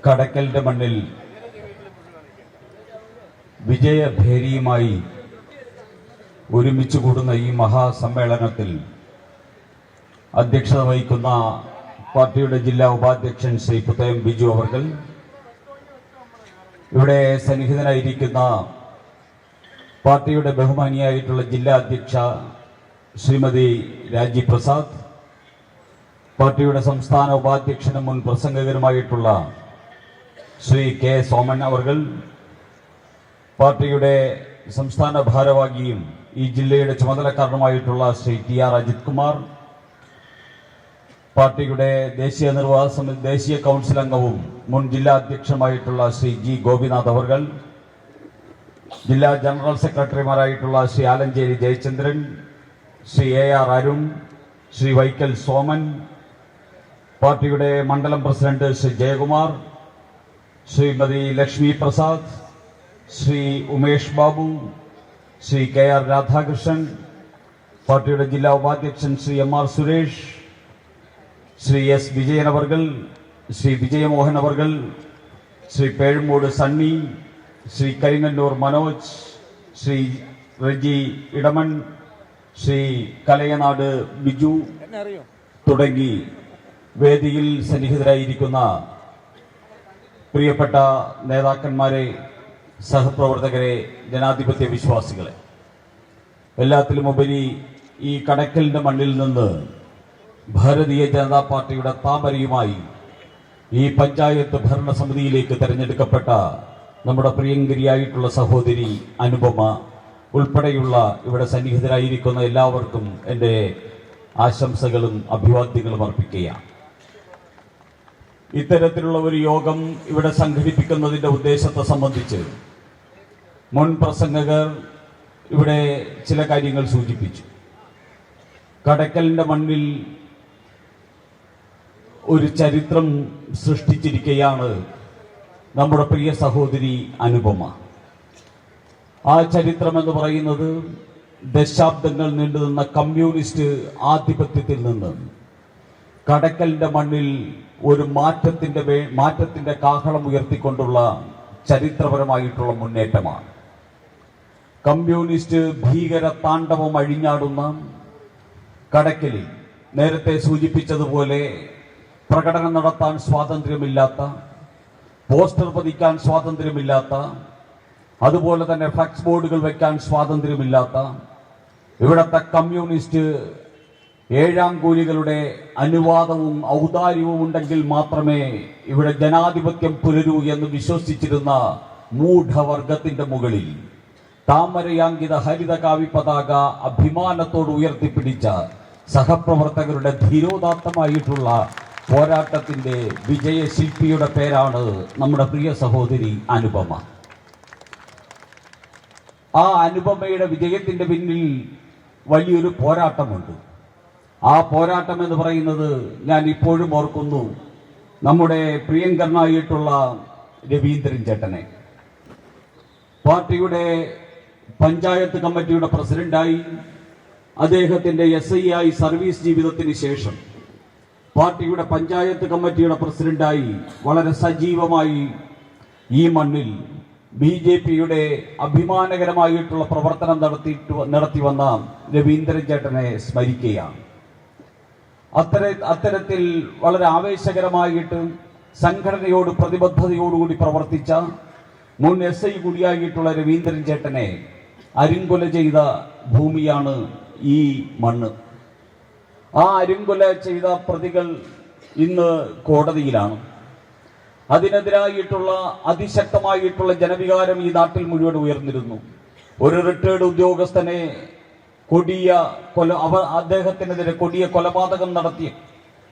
കടക്കലിന്റെ മണ്ണിൽ വിജയഭേരിയുമായി ഒരുമിച്ച് കൂടുന്ന ഈ മഹാസമ്മേളനത്തിൽ അധ്യക്ഷത വഹിക്കുന്ന പാർട്ടിയുടെ ജില്ലാ ഉപാധ്യക്ഷൻ ശ്രീ പുത്തയം ബിജു അവർകൾ, ഇവിടെ സന്നിഹിതനായിരിക്കുന്ന പാർട്ടിയുടെ ബഹുമാനിയായിട്ടുള്ള ജില്ലാ അധ്യക്ഷ ശ്രീമതി രാജി പ്രസാദ്, പാർട്ടിയുടെ സംസ്ഥാന ഉപാധ്യക്ഷനും മുൻ പ്രസംഗകരുമായിട്ടുള്ള ശ്രീ കെ സോമൻ അവർകൾ, പാർട്ടിയുടെ സംസ്ഥാന ഭാരവാഹിയും ഈ ജില്ലയുടെ ചുമതലക്കാരനുമായിട്ടുള്ള ശ്രീ ടി ആർ അജിത് കുമാർ, പാർട്ടിയുടെ ദേശീയ കൗൺസിൽ അംഗവും മുൻ ജില്ലാ അധ്യക്ഷനുമായിട്ടുള്ള ശ്രീ ജി ഗോപിനാഥ് അവർകൾ, ജില്ലാ ജനറൽ സെക്രട്ടറിമാരായിട്ടുള്ള ശ്രീ ആലഞ്ചേരി ജയചന്ദ്രൻ, ശ്രീ എ ആർ അരുൺ, ശ്രീ വൈക്കൽ സോമൻ, പാർട്ടിയുടെ മണ്ഡലം president Shri Jayakumar, Shrimati Lakshmi Prasad, Shri Umesh Babu, Shri K R Radhakrishnan, പാർട്ടിയുടെ ജില്ലാ ഉപാധ്യക്ഷൻ Shri M R Suresh, Shri S Vijayan അവർകൾ, ശ്രീ വിജയമോഹൻ അവർകൾ, ശ്രീ പേഴുമൂട് സണ്ണി, ശ്രീ കരിങ്ങന്നൂർ മനോജ്, ശ്രീ റെജി ഇടമൺ, ശ്രീ കലയനാട് ബിജു തുടങ്ങി വേദിയിൽ സന്നിഹിതരായിരിക്കുന്ന പ്രിയപ്പെട്ട നേതാക്കന്മാരെ, സഹപ്രവർത്തകരെ, ജനാധിപത്യ വിശ്വാസികളെ, എല്ലാത്തിലുമുപരി ഈ കടക്കലിന്റെ മണ്ണിൽ നിന്ന് ഭാരതീയ ജനതാ പാർട്ടിയുടെ താമരയുമായി ഈ പഞ്ചായത്ത് ഭരണസമിതിയിലേക്ക് തെരഞ്ഞെടുക്കപ്പെട്ട നമ്മുടെ പ്രിയങ്കരിയായിട്ടുള്ള സഹോദരി അനുപമ ഉൾപ്പെടെയുള്ള ഇവിടെ സന്നിഹിതരായിരിക്കുന്ന എല്ലാവർക്കും എൻ്റെ ആശംസകളും അഭിവാദ്യങ്ങളും അർപ്പിക്കുകയാണ്. ഇത്തരത്തിലുള്ള ഒരു യോഗം ഇവിടെ സംഘടിപ്പിക്കുന്നതിന്റെ ഉദ്ദേശത്തെ സംബന്ധിച്ച് മുൻ പ്രസംഗകർ ഇവിടെ ചില കാര്യങ്ങൾ സൂചിപ്പിച്ചു. കടക്കലിന്റെ മണ്ണിൽ ഒരു ചരിത്രം സൃഷ്ടിച്ചിരിക്കുകയാണ് നമ്മുടെ പ്രിയ സഹോദരി അനുപമ. ആ ചരിത്രം എന്ന് പറയുന്നത് ദശാബ്ദങ്ങൾ നീണ്ടുനിന്ന കമ്മ്യൂണിസ്റ്റ് ആധിപത്യത്തിൽ നിന്ന് കടക്കലിന്റെ മണ്ണിൽ ഒരു മാറ്റത്തിന്റെ കാഹളം ഉയർത്തിക്കൊണ്ടുള്ള ചരിത്രപരമായിട്ടുള്ള മുന്നേറ്റമാണ്. കമ്മ്യൂണിസ്റ്റ് ഭീകര താണ്ഡവം അഴിഞ്ഞാടുന്ന കടക്കലിൽ നേരത്തെ സൂചിപ്പിച്ചതുപോലെ പ്രകടനം നടത്താൻ സ്വാതന്ത്ര്യമില്ലാത്ത, പോസ്റ്റർ പതിക്കാൻ സ്വാതന്ത്ര്യമില്ലാത്ത, അതുപോലെ തന്നെ ഫ്ലക്സ് ബോർഡുകൾ വയ്ക്കാൻ സ്വാതന്ത്ര്യമില്ലാത്ത ഇവിടത്തെ കമ്മ്യൂണിസ്റ്റ് ഏഴാംകൂലികളുടെ അനുവാദവും ഔദാര്യവും ഉണ്ടെങ്കിൽ മാത്രമേ ഇവിടെ ജനാധിപത്യം പുലരൂ എന്ന് വിശ്വസിച്ചിരുന്ന മൂഢവർഗത്തിന്റെ മുകളിൽ താമരയാങ്കിത ഹരിത കാവി പതാക അഭിമാനത്തോട് ഉയർത്തിപ്പിടിച്ച സഹപ്രവർത്തകരുടെ ധീരോദാത്തമായിട്ടുള്ള പോരാട്ടത്തിന്റെ വിജയശില്പിയുടെ പേരാണ് നമ്മുടെ പ്രിയ സഹോദരി അനുപമ. ആ അനുപമയുടെ വിജയത്തിന്റെ പിന്നിൽ വലിയൊരു പോരാട്ടമുണ്ട്. ആ പോരാട്ടം എന്ന് പറയുന്നത് ഞാൻ ഇപ്പോഴും ഓർക്കുന്നു, നമ്മുടെ പ്രിയങ്കരനായിട്ടുള്ള രവീന്ദ്രൻ ചേട്ടനെ പാർട്ടിയുടെ പഞ്ചായത്ത് കമ്മിറ്റിയുടെ പ്രസിഡന്റായി, അദ്ദേഹത്തിന്റെ SI സർവീസ് ജീവിതത്തിന് ശേഷം പാർട്ടിയുടെ പഞ്ചായത്ത് കമ്മിറ്റിയുടെ പ്രസിഡന്റായി വളരെ സജീവമായി ഈ മണ്ണിൽ BJPയുടെ അഭിമാനകരമായിട്ടുള്ള പ്രവർത്തനം നടത്തി വന്ന രവീന്ദ്രൻ ചേട്ടനെ സ്മരിക്കുകയാണ്. അത്തരത്തിൽ വളരെ ആവേശകരമായിട്ട് സംഘടനയോട് പ്രതിബദ്ധതയോടുകൂടി പ്രവർത്തിച്ച മുൻ SI കൂടിയായിട്ടുള്ള രവീന്ദ്രൻ ചേട്ടനെ അരിങ്കൊല ചെയ്ത ഭൂമിയാണ് ഈ മണ്ണ്. ആ അരിങ്കൊല ചെയ്ത പ്രതികൾ ഇന്ന് കോടതിയിലാണ്. അതിനെതിരായിട്ടുള്ള അതിശക്തമായിട്ടുള്ള ജനവികാരം ഈ നാട്ടിൽ മുഴുവൻ ഉയർന്നിരുന്നു. ഒരു റിട്ടയർഡ് ഉദ്യോഗസ്ഥനെ അദ്ദേഹത്തിനെതിരെ കൊടിയ കൊലപാതകം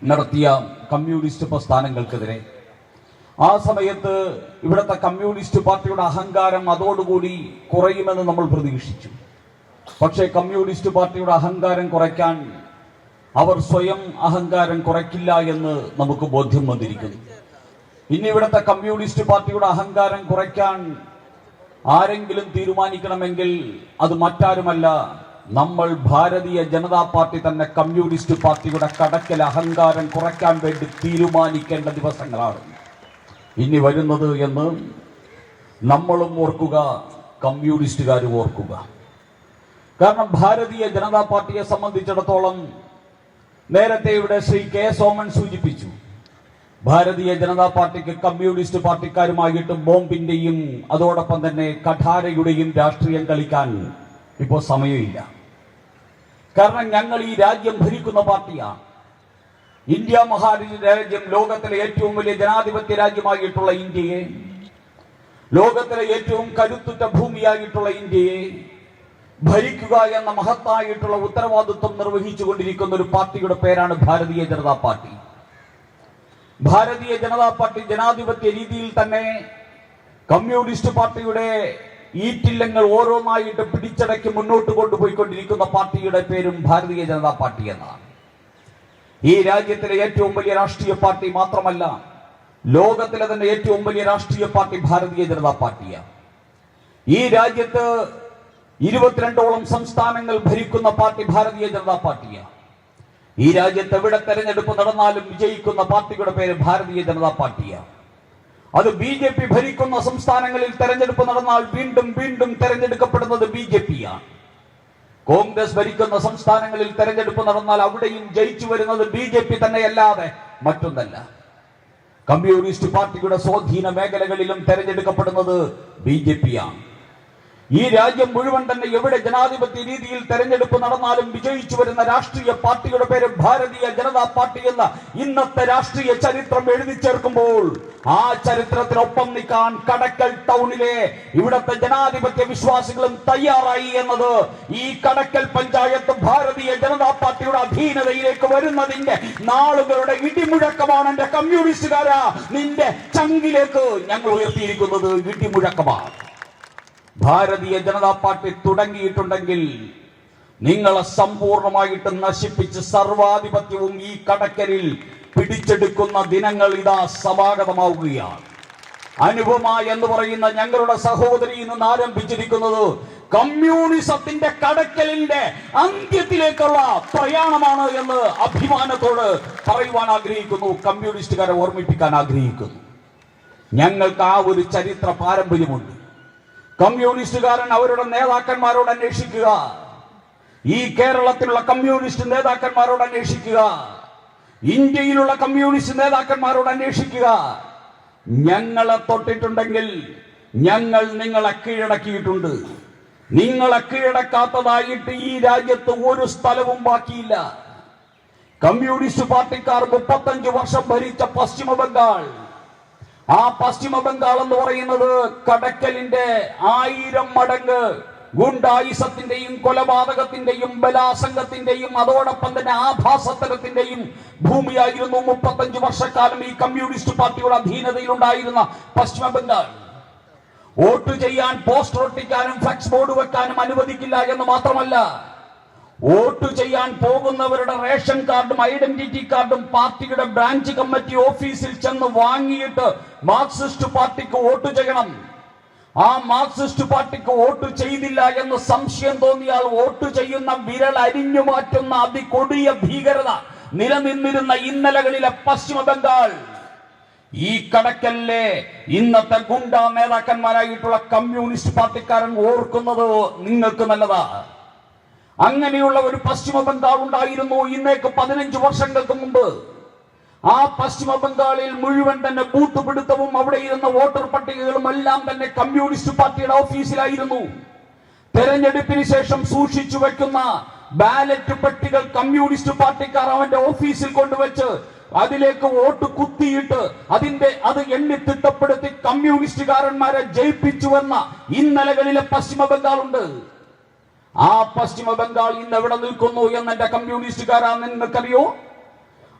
നടത്തിയ കമ്മ്യൂണിസ്റ്റ് പ്രസ്ഥാനങ്ങൾക്കെതിരെ ആ സമയത്ത് ഇവിടുത്തെ കമ്മ്യൂണിസ്റ്റ് പാർട്ടിയുടെ അഹങ്കാരം അതോടുകൂടി കുറയുമെന്ന് നമ്മൾ പ്രതീക്ഷിച്ചു. പക്ഷേ കമ്മ്യൂണിസ്റ്റ് പാർട്ടിയുടെ അഹങ്കാരം കുറയ്ക്കാൻ അവർ സ്വയം അഹങ്കാരം കുറയ്ക്കില്ല എന്ന് നമുക്ക് ബോധ്യം വന്നിരിക്കുന്നു. ഇനി ഇവിടുത്തെ കമ്മ്യൂണിസ്റ്റ് പാർട്ടിയുടെ അഹങ്കാരം കുറയ്ക്കാൻ ആരെങ്കിലും തീരുമാനിക്കണമെങ്കിൽ അത് മറ്റാരുമല്ല, നമ്മൾ ഭാരതീയ ജനതാ പാർട്ടി തന്നെ കമ്മ്യൂണിസ്റ്റ് പാർട്ടിയുടെ കടക്കൽ അഹങ്കാരം കുറയ്ക്കാൻ വേണ്ടി തീരുമാനിക്കേണ്ട ദിവസങ്ങളാണ്. ഇനി വരുന്നത് എന്ന് നമ്മളും ഓർക്കുക, കമ്മ്യൂണിസ്റ്റുകാരും ഓർക്കുക. കാരണം ഭാരതീയ ജനതാ പാർട്ടിയെ സംബന്ധിച്ചിടത്തോളം നേരത്തെ ഇവിടെ ശ്രീ കെ സോമൻ സൂചിപ്പിച്ചു, ഭാരതീയ ജനതാ പാർട്ടിക്ക് കമ്മ്യൂണിസ്റ്റ് പാർട്ടിക്കാരുമായിട്ട് ബോംബിന്റെയും അതോടൊപ്പം തന്നെ കഠാരയുടെയും രാഷ്ട്രീയം കളിക്കാൻ ഇപ്പോൾ സമയമില്ല. കാരണം ഞങ്ങൾ ഈ രാജ്യം ഭരിക്കുന്ന പാർട്ടിയാണ്. ഇന്ത്യ മഹാരാജ്യം, ലോകത്തിലെ ഏറ്റവും വലിയ ജനാധിപത്യ രാജ്യമായിട്ടുള്ള ഇന്ത്യയെ, ലോകത്തിലെ ഏറ്റവും കരുത്തുറ്റ ഭൂമിയായിട്ടുള്ള ഇന്ത്യയെ ഭരിക്കുക എന്ന മഹത്തായിട്ടുള്ള ഉത്തരവാദിത്വം നിർവഹിച്ചുകൊണ്ടിരിക്കുന്ന ഒരു പാർട്ടിയുടെ പേരാണ് ഭാരതീയ ജനതാ പാർട്ടി. ഭാരതീയ ജനതാ പാർട്ടി ജനാധിപത്യ രീതിയിൽ തന്നെ കമ്മ്യൂണിസ്റ്റ് പാർട്ടിയുടെ ഈറ്റില്ലങ്ങൾ ഓരോന്നായിട്ട് പിടിച്ചടക്കി മുന്നോട്ട് കൊണ്ടുപോയിക്കൊണ്ടിരിക്കുന്ന പാർട്ടിയുടെ പേരും ഭാരതീയ ജനതാ പാർട്ടി എന്നാണ്. ഈ രാജ്യത്തിലെ ഏറ്റവും വലിയ രാഷ്ട്രീയ പാർട്ടി മാത്രമല്ല, ലോകത്തിലെ തന്നെ ഏറ്റവും വലിയ രാഷ്ട്രീയ പാർട്ടി ഭാരതീയ ജനതാ പാർട്ടിയാണ്. ഈ രാജ്യത്ത് 22ഓളം സംസ്ഥാനങ്ങൾ ഭരിക്കുന്ന പാർട്ടി ഭാരതീയ ജനതാ പാർട്ടിയാണ്. ഈ രാജ്യത്ത് എവിടെ തെരഞ്ഞെടുപ്പ് നടന്നാലും വിജയിക്കുന്ന പാർട്ടിയുടെ പേര് ഭാരതീയ ജനതാ പാർട്ടിയാണ്. അത് BJP ഭരിക്കുന്ന സംസ്ഥാനങ്ങളിൽ തെരഞ്ഞെടുപ്പ് നടന്നാൽ വീണ്ടും വീണ്ടും തെരഞ്ഞെടുക്കപ്പെടുന്നത് BJP-യാണ്. കോൺഗ്രസ് ഭരിക്കുന്ന സംസ്ഥാനങ്ങളിൽ തെരഞ്ഞെടുപ്പ് നടന്നാൽ അവിടെയും ജയിച്ചു വരുന്നത് BJP തന്നെയല്ലാതെ മറ്റൊന്നല്ല. കമ്മ്യൂണിസ്റ്റ് പാർട്ടിയുടെ സ്വാധീന മേഖലകളിലും തെരഞ്ഞെടുക്കപ്പെടുന്നത് BJP-യാണ്. ഈ രാജ്യം മുഴുവൻ തന്നെ എവിടെ ജനാധിപത്യ രീതിയിൽ തെരഞ്ഞെടുപ്പ് നടന്നാലും വിജയിച്ചു വരുന്ന രാഷ്ട്രീയ പാർട്ടിയുടെ പേര് ഭാരതീയ ജനതാ പാർട്ടി എന്ന ഇന്നത്തെ രാഷ്ട്രീയ ചരിത്രം എഴുതി ചേർക്കുമ്പോൾ ആ ചരിത്രത്തിനൊപ്പം നിൽക്കാൻ കടക്കൽ ടൗണിലെ ഇവിടത്തെ ജനാധിപത്യ വിശ്വാസികളും തയ്യാറായി എന്നത് ഈ കടക്കൽ പഞ്ചായത്ത് ഭാരതീയ ജനതാ പാർട്ടിയുടെ അധീനതയിലേക്ക് വരുന്നതിന്റെ നാളുകളുടെ ഇടിമുഴക്കമാണ്. എന്റെ കമ്മ്യൂണിസ്റ്റുകാരാ, നിന്റെ ചങ്കിലേക്ക് ഞങ്ങൾ ഉയർത്തിയിരിക്കുന്നത് ഇടിമുഴക്കമാണ്. ഭാരതീയ ജനതാ പാർട്ടി തുടങ്ങിയിട്ടുണ്ടെങ്കിൽ നിങ്ങളെ സമ്പൂർണമായിട്ട് നശിപ്പിച്ച് സർവാധിപത്യവും ഈ കടക്കലിൽ പിടിച്ചെടുക്കുന്ന ദിനങ്ങൾ ഇതാ സമാഗതമാവുകയാണ്. അനുപമ എന്ന് പറയുന്ന ഞങ്ങളുടെ സഹോദരി നിന്ന് ആരംഭിച്ചിരിക്കുന്നത് കമ്മ്യൂണിസത്തിന്റെ കടക്കലിന്റെ അന്ത്യത്തിലേക്കുള്ള പ്രയാണമാണ് എന്ന് അഭിമാനത്തോട് പറയുവാൻ ആഗ്രഹിക്കുന്നു, കമ്മ്യൂണിസ്റ്റുകാരെ ഓർമ്മിപ്പിക്കാൻ ആഗ്രഹിക്കുന്നു. ഞങ്ങൾക്ക് ആ ഒരു ചരിത്ര പാരമ്പര്യമുണ്ട്. കമ്മ്യൂണിസ്റ്റുകാരൻ അവരുടെ നേതാക്കന്മാരോട് അന്വേഷിക്കുക, ഈ കേരളത്തിലുള്ള കമ്മ്യൂണിസ്റ്റ് നേതാക്കന്മാരോട് അന്വേഷിക്കുക, ഇന്ത്യയിലുള്ള കമ്മ്യൂണിസ്റ്റ് നേതാക്കന്മാരോട് അന്വേഷിക്കുക. ഞങ്ങളെ തൊട്ടിട്ടുണ്ടെങ്കിൽ ഞങ്ങൾ നിങ്ങളെ കീഴടക്കിയിട്ടുണ്ട്. നിങ്ങളെ കീഴടക്കാത്തതായിട്ട് ഈ രാജ്യത്ത് ഒരു സ്ഥലവും ബാക്കിയില്ല. കമ്മ്യൂണിസ്റ്റ് പാർട്ടിക്കാർ 35 വർഷം ഭരിച്ച പശ്ചിമ ബംഗാൾ, ആ പശ്ചിമ ബംഗാൾ എന്ന് പറയുന്നത് കടക്കലിന്റെ 1000 മടങ്ങ് ഗുണ്ടായിസത്തിന്റെയും കൊലപാതകത്തിന്റെയും ബലാസംഗത്തിന്റെയും അതോടൊപ്പം തന്നെ ആഭാസത്തരത്തിന്റെയും ഭൂമിയായിരുന്നു 35 വർഷക്കാലം ഈ കമ്മ്യൂണിസ്റ്റ് പാർട്ടിയുടെ അധീനതയിൽ ഉണ്ടായിരുന്ന പശ്ചിമ ബംഗാൾ. വോട്ട് ചെയ്യാൻ പോസ്റ്റർ ഒട്ടിക്കാനും ഫ്ലക്സ് ബോർഡ് വെക്കാനും അനുവദിക്കില്ല എന്ന് മാത്രമല്ല, വോട്ട് ചെയ്യാൻ പോകുന്നവരുടെ റേഷൻ കാർഡും ഐഡന്റിറ്റി കാർഡും പാർട്ടിയുടെ ബ്രാഞ്ച് കമ്മിറ്റി ഓഫീസിൽ ചെന്ന് വാങ്ങിയിട്ട് മാർക്സിസ്റ്റ് പാർട്ടിക്ക് വോട്ട് ചെയ്യണം. ആ മാർക്സിസ്റ്റ് പാർട്ടിക്ക് വോട്ട് ചെയ്തില്ല എന്ന് സംശയം തോന്നിയാൽ വോട്ട് ചെയ്യുന്ന വിരൽ അരിഞ്ഞു മാറ്റുന്ന അതികൊടിയ ഭീകരത നിലനിന്നിരുന്ന ഇന്നലകളിലെ പശ്ചിമ ബംഗാൾ ഈ കടക്കലിലെ ഇന്നത്തെ ഗുണ്ടാ നേതാക്കന്മാരായിട്ടുള്ള കമ്മ്യൂണിസ്റ്റ് പാർട്ടിക്കാരൻ ഓർക്കുന്നത് നിങ്ങൾക്ക് നല്ലതാ. അങ്ങനെയുള്ള ഒരു പശ്ചിമ ബംഗാൾ ഉണ്ടായിരുന്നു ഇന്നേക്ക് 15 വർഷങ്ങൾക്ക് മുമ്പ്. ആ പശ്ചിമ ബംഗാളിൽ മുഴുവൻ തന്നെ ബൂത്ത് പിടുത്തവും അവിടെ ഇരുന്ന വോട്ടർ പട്ടികകളും എല്ലാം തന്നെ കമ്മ്യൂണിസ്റ്റ് പാർട്ടിയുടെ ഓഫീസിലായിരുന്നു. തെരഞ്ഞെടുപ്പിന് ശേഷം സൂക്ഷിച്ചു വെക്കുന്ന ബാലറ്റ് പെട്ടികൾ കമ്മ്യൂണിസ്റ്റ് പാർട്ടിക്കാർ അവന്റെ ഓഫീസിൽ കൊണ്ടുവച്ച് അതിലേക്ക് വോട്ട് കുത്തിയിട്ട് അത് എണ്ണി തിട്ടപ്പെടുത്തി കമ്മ്യൂണിസ്റ്റുകാരന്മാരെ ജയിപ്പിച്ചുവെന്ന ഇന്നലകളിലെ പശ്ചിമ ബംഗാൾ ഉണ്ട്. ആ പശ്ചിമ ബംഗാൾ ഇന്ന് എവിടെ നിൽക്കുന്നു എന്ന് എന്റെ കമ്മ്യൂണിസ്റ്റുകാരാ നിങ്ങൾക്കറിയോ?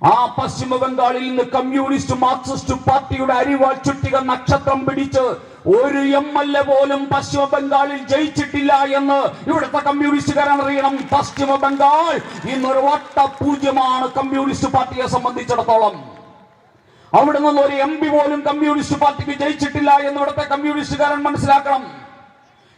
ആ പശ്ചിമ ബംഗാളിൽ നിന്ന് കമ്മ്യൂണിസ്റ്റ് മാർക്സിസ്റ്റ് പാർട്ടിയുടെ അരിവാൾ ചുറ്റിക നക്ഷത്രം പിടിച്ച് ഒരു MLA പോലും പശ്ചിമ ബംഗാളിൽ ജയിച്ചിട്ടില്ല എന്ന് ഇവിടുത്തെ കമ്മ്യൂണിസ്റ്റുകാരൻ അറിയണം. പശ്ചിമ ബംഗാൾ ഇന്നൊരു വട്ടപൂജ്യമാണ് കമ്മ്യൂണിസ്റ്റ് പാർട്ടിയെ സംബന്ധിച്ചിടത്തോളം. അവിടെ നിന്ന് ഒരു MP പോലും കമ്മ്യൂണിസ്റ്റ് പാർട്ടിക്ക് ജയിച്ചിട്ടില്ല എന്ന് ഇവിടുത്തെ കമ്മ്യൂണിസ്റ്റുകാരൻ മനസ്സിലാക്കണം.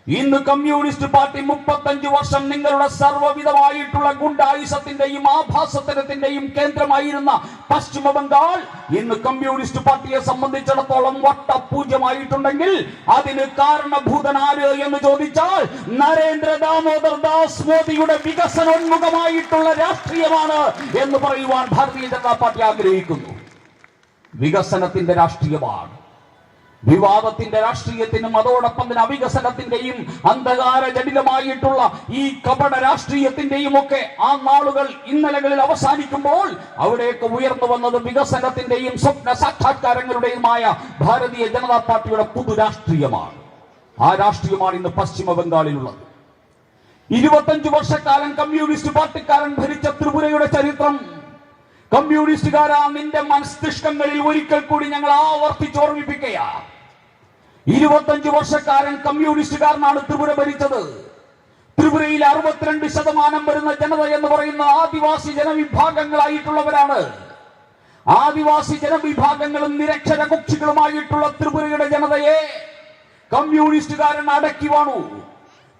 ഇന്ന് കമ്മ്യൂണിസ്റ്റ് പാർട്ടി 35 വർഷം നിങ്ങളുടെ സർവ്വവിധമായിട്ടുള്ള ഗുണ്ടായുസത്തിന്റെയും ആഭാസത്തരത്തിന്റെയും കേന്ദ്രമായിരുന്ന പശ്ചിമ ബംഗാൾ ഇന്ന് കമ്മ്യൂണിസ്റ്റ് പാർട്ടിയെ സംബന്ധിച്ചിടത്തോളം വട്ടപൂജ്യമായിട്ടുണ്ടെങ്കിൽ അതിന് കാരണഭൂതനാര് എന്ന് ചോദിച്ചാൽ നരേന്ദ്ര ദാമോദർ ദാസ് മോദിയുടെ വികസനോന്മുഖമായിട്ടുള്ള രാഷ്ട്രീയമാണ് എന്ന് പറയുവാൻ ഭാരതീയ ജനതാ പാർട്ടി ആഗ്രഹിക്കുന്നു. വികസനത്തിന്റെ രാഷ്ട്രീയമാണ്. വിവാദത്തിന്റെ രാഷ്ട്രീയത്തിനും അതോടൊപ്പം തന്നെ അവികസനത്തിന്റെയും അന്ധകാര ജടിലമായിട്ടുള്ള ഈ കപട രാഷ്ട്രീയത്തിന്റെയും ഒക്കെ ആ നാളുകൾ ഇന്നലകളിൽ അവസാനിക്കുമ്പോൾ അവിടേക്ക് ഉയർന്നു വന്നത് വികസനത്തിന്റെയും സ്വപ്ന സാക്ഷാത്കാരങ്ങളുടെയുമായ ഭാരതീയ ജനതാ പാർട്ടിയുടെ പുതു രാഷ്ട്രീയമാണ്. ആ രാഷ്ട്രീയമാണ് ഇന്ന് പശ്ചിമ ബംഗാളിലുള്ളത്. 25 വർഷക്കാലം കമ്മ്യൂണിസ്റ്റ് പാർട്ടിക്കാരൻ ഭരിച്ച ത്രിപുരയുടെ ചരിത്രം കമ്മ്യൂണിസ്റ്റുകാരാ നിന്റെ മസ്തിഷ്കങ്ങളിൽ ഒരിക്കൽ കൂടി ഞങ്ങൾ ആവർത്തിച്ചോർമ്മിപ്പിക്കുക. 25 വർഷക്കാരൻ കമ്മ്യൂണിസ്റ്റുകാരനാണ് ത്രിപുര ഭരിച്ചത്. ത്രിപുരയിൽ 62% വരുന്ന ജനത എന്ന് പറയുന്ന ആദിവാസി ജനവിഭാഗങ്ങളായിട്ടുള്ളവരാണ്. ആദിവാസി ജനവിഭാഗങ്ങളും നിരക്ഷര കുക്ഷികളുമായിട്ടുള്ള ത്രിപുരയുടെ ജനതയെ കമ്മ്യൂണിസ്റ്റുകാരൻ അടക്കി വാണു.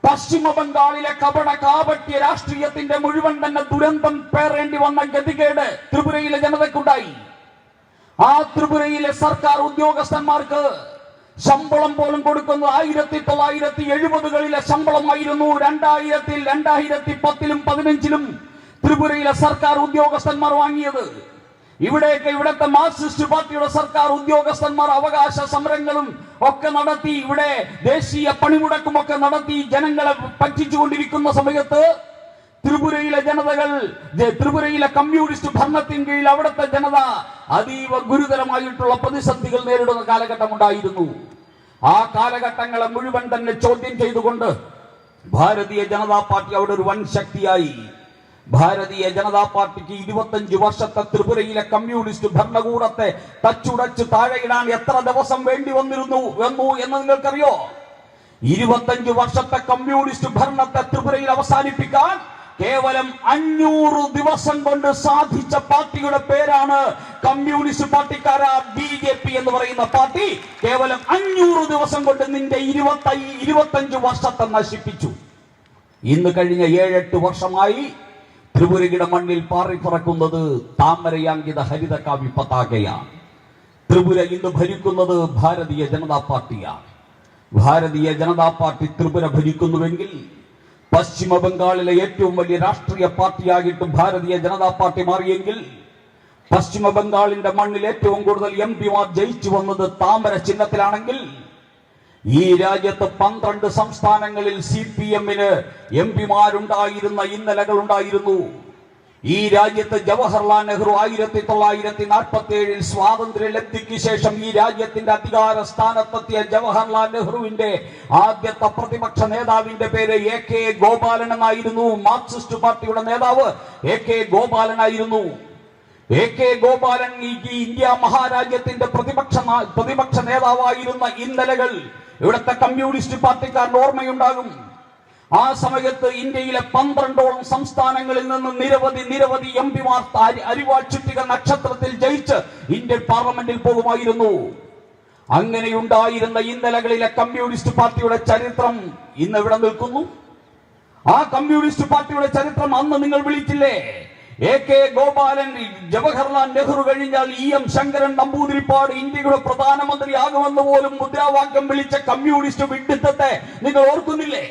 പശ്ചിമ ബംഗാളിലെ കപട കാപട്യ രാഷ്ട്രീയത്തിന്റെ മുഴുവൻ തന്നെ ദുരന്തം പേറേണ്ടി വന്ന ഗതികേട് ത്രിപുരയിലെ ജനതയ്ക്കുണ്ടായി. ആ ത്രിപുരയിലെ സർക്കാർ ഉദ്യോഗസ്ഥന്മാർക്ക് ശമ്പളം പോലും കൊടുക്കുന്നത് 1970കളിലെ ശമ്പളമായിരുന്നു 2010ലും 2015ലും ത്രിപുരയിലെ സർക്കാർ ഉദ്യോഗസ്ഥന്മാർ വാങ്ങിയത്. ഇവിടുത്തെ മാർക്സിസ്റ്റ് പാർട്ടിയുടെ സർക്കാർ ഉദ്യോഗസ്ഥന്മാർ അവകാശ സമരങ്ങളും ഒക്കെ നടത്തി, ഇവിടെ ദേശീയ പണിമുടക്കുമൊക്കെ നടത്തി ജനങ്ങളെ പറ്റിച്ചുകൊണ്ടിരിക്കുന്ന സമയത്ത് ത്രിപുരയിലെ കമ്മ്യൂണിസ്റ്റ് ഭരണത്തിന് കീഴിൽ അവിടുത്തെ ജനത അതീവ ഗുരുതരമായിട്ടുള്ള പ്രതിസന്ധികൾ നേരിടുന്ന കാലഘട്ടം ഉണ്ടായിരുന്നു. ആ കാലഘട്ടങ്ങളെ മുഴുവൻ തന്നെ ചോദ്യം ചെയ്തുകൊണ്ട് ഭാരതീയ ജനതാ പാർട്ടി അവിടെ ഒരു വൻ ശക്തിയായി. ഭാരതീയ ജനതാ പാർട്ടിക്ക് 25 വർഷത്തെ ത്രിപുരയിലെ കമ്മ്യൂണിസ്റ്റ് ഭരണകൂടത്തെ തച്ചുടച്ച് താഴെയിടാൻ എത്ര ദിവസം വേണ്ടി വന്നു എന്ന് നിങ്ങൾക്കറിയോ? 25 വർഷത്തെ കമ്മ്യൂണിസ്റ്റ് ഭരണത്തെ ത്രിപുരയിൽ അവസാനിപ്പിക്കാൻ കേവലം 500 ദിവസം കൊണ്ട് സാധിച്ച പാർട്ടിയുടെ പേരാണ് കമ്മ്യൂണിസ്റ്റ് പാർട്ടിക്കാരാ BJP എന്ന് പറയുന്ന പാർട്ടി. കേവലം 500 ദിവസം കൊണ്ട് നിന്റെ 25 വർഷത്തെ നശിപ്പിച്ചു. ഇന്ന് കഴിഞ്ഞ 7-8 വർഷമായി ത്രിപുരയുടെ മണ്ണിൽ പാറിപ്പറക്കുന്നത് താമരയാങ്കിത ഹരിത കാവ്യ പതാകയാണ്. ത്രിപുര ഇന്ന് ഭരിക്കുന്നത് ഭാരതീയ ജനതാ പാർട്ടിയാണ്. ഭാരതീയ ജനതാ പാർട്ടി ത്രിപുര ഭരിക്കുന്നുവെങ്കിൽ പശ്ചിമ ബംഗാളിലെ ഏറ്റവും വലിയ രാഷ്ട്രീയ പാർട്ടിയായിട്ട് ഭാരതീയ ജനതാ പാർട്ടി മാറിയെങ്കിൽ പശ്ചിമ ബംഗാളിന്റെ മണ്ണിൽ ഏറ്റവും കൂടുതൽ MP-മാർ ജയിച്ചു വന്നത് താമര ചിഹ്നത്തിലാണെങ്കിൽ ഈ രാജ്യത്ത് 12 സംസ്ഥാനങ്ങളിൽ CPM-ന് MP-മാരുണ്ടായിരുന്ന ഇന്നലകൾ ഉണ്ടായിരുന്നു. ഈ രാജ്യത്ത് ജവഹർലാൽ നെഹ്റു 1947 സ്വാതന്ത്ര്യ ലബ്ധിക്ക് ശേഷം ഈ രാജ്യത്തിന്റെ അധികാര സ്ഥാനത്തെത്തിയ ജവഹർലാൽ നെഹ്റുവിന്റെ ആദ്യത്തെ പ്രതിപക്ഷ നേതാവിന്റെ പേര് AK ഗോപാലൻ എന്നായിരുന്നു. മാർക്സിസ്റ്റ് പാർട്ടിയുടെ നേതാവ് AK ഗോപാലനായിരുന്നു. AK ഗോപാലൻ ഇന്ത്യ മഹാരാജ്യത്തിന്റെ പ്രതിപക്ഷ നേതാവായിരുന്ന ഇന്നലകൾ ഇവിടുത്തെ കമ്മ്യൂണിസ്റ്റ് പാർട്ടിക്കാരുടെ ഓർമ്മയുണ്ടാകും. ആ സമയത്ത് ഇന്ത്യയിലെ 12ഓളം സംസ്ഥാനങ്ങളിൽ നിന്ന് നിരവധി MP-മാർ അരിവാൾ ചുറ്റിക നക്ഷത്രത്തിൽ ജയിച്ച് ഇന്ത്യൻ പാർലമെന്റിൽ പോകുമായിരുന്നു. അങ്ങനെയുണ്ടായിരുന്ന ഇന്നലകളിലെ കമ്മ്യൂണിസ്റ്റ് പാർട്ടിയുടെ ചരിത്രം ഇന്ന് എവിടെ നിൽക്കുന്നു? ആ കമ്മ്യൂണിസ്റ്റ് പാർട്ടിയുടെ ചരിത്രം അന്ന് നിങ്ങൾ വിളിച്ചില്ലേ? AK ഗോപാലൻ, ജവഹർലാൽ നെഹ്റു കഴിഞ്ഞാൽ EM ശങ്കരൻ നമ്പൂതിരിപ്പാട് ഇന്ത്യയുടെ പ്രധാനമന്ത്രിയാകുമെന്ന് പോലും മുദ്രാവാക്യം വിളിച്ച കമ്മ്യൂണിസ്റ്റ് വിഡ്ഢിത്തത്തെ നിങ്ങൾ ഓർക്കുന്നില്ലേ?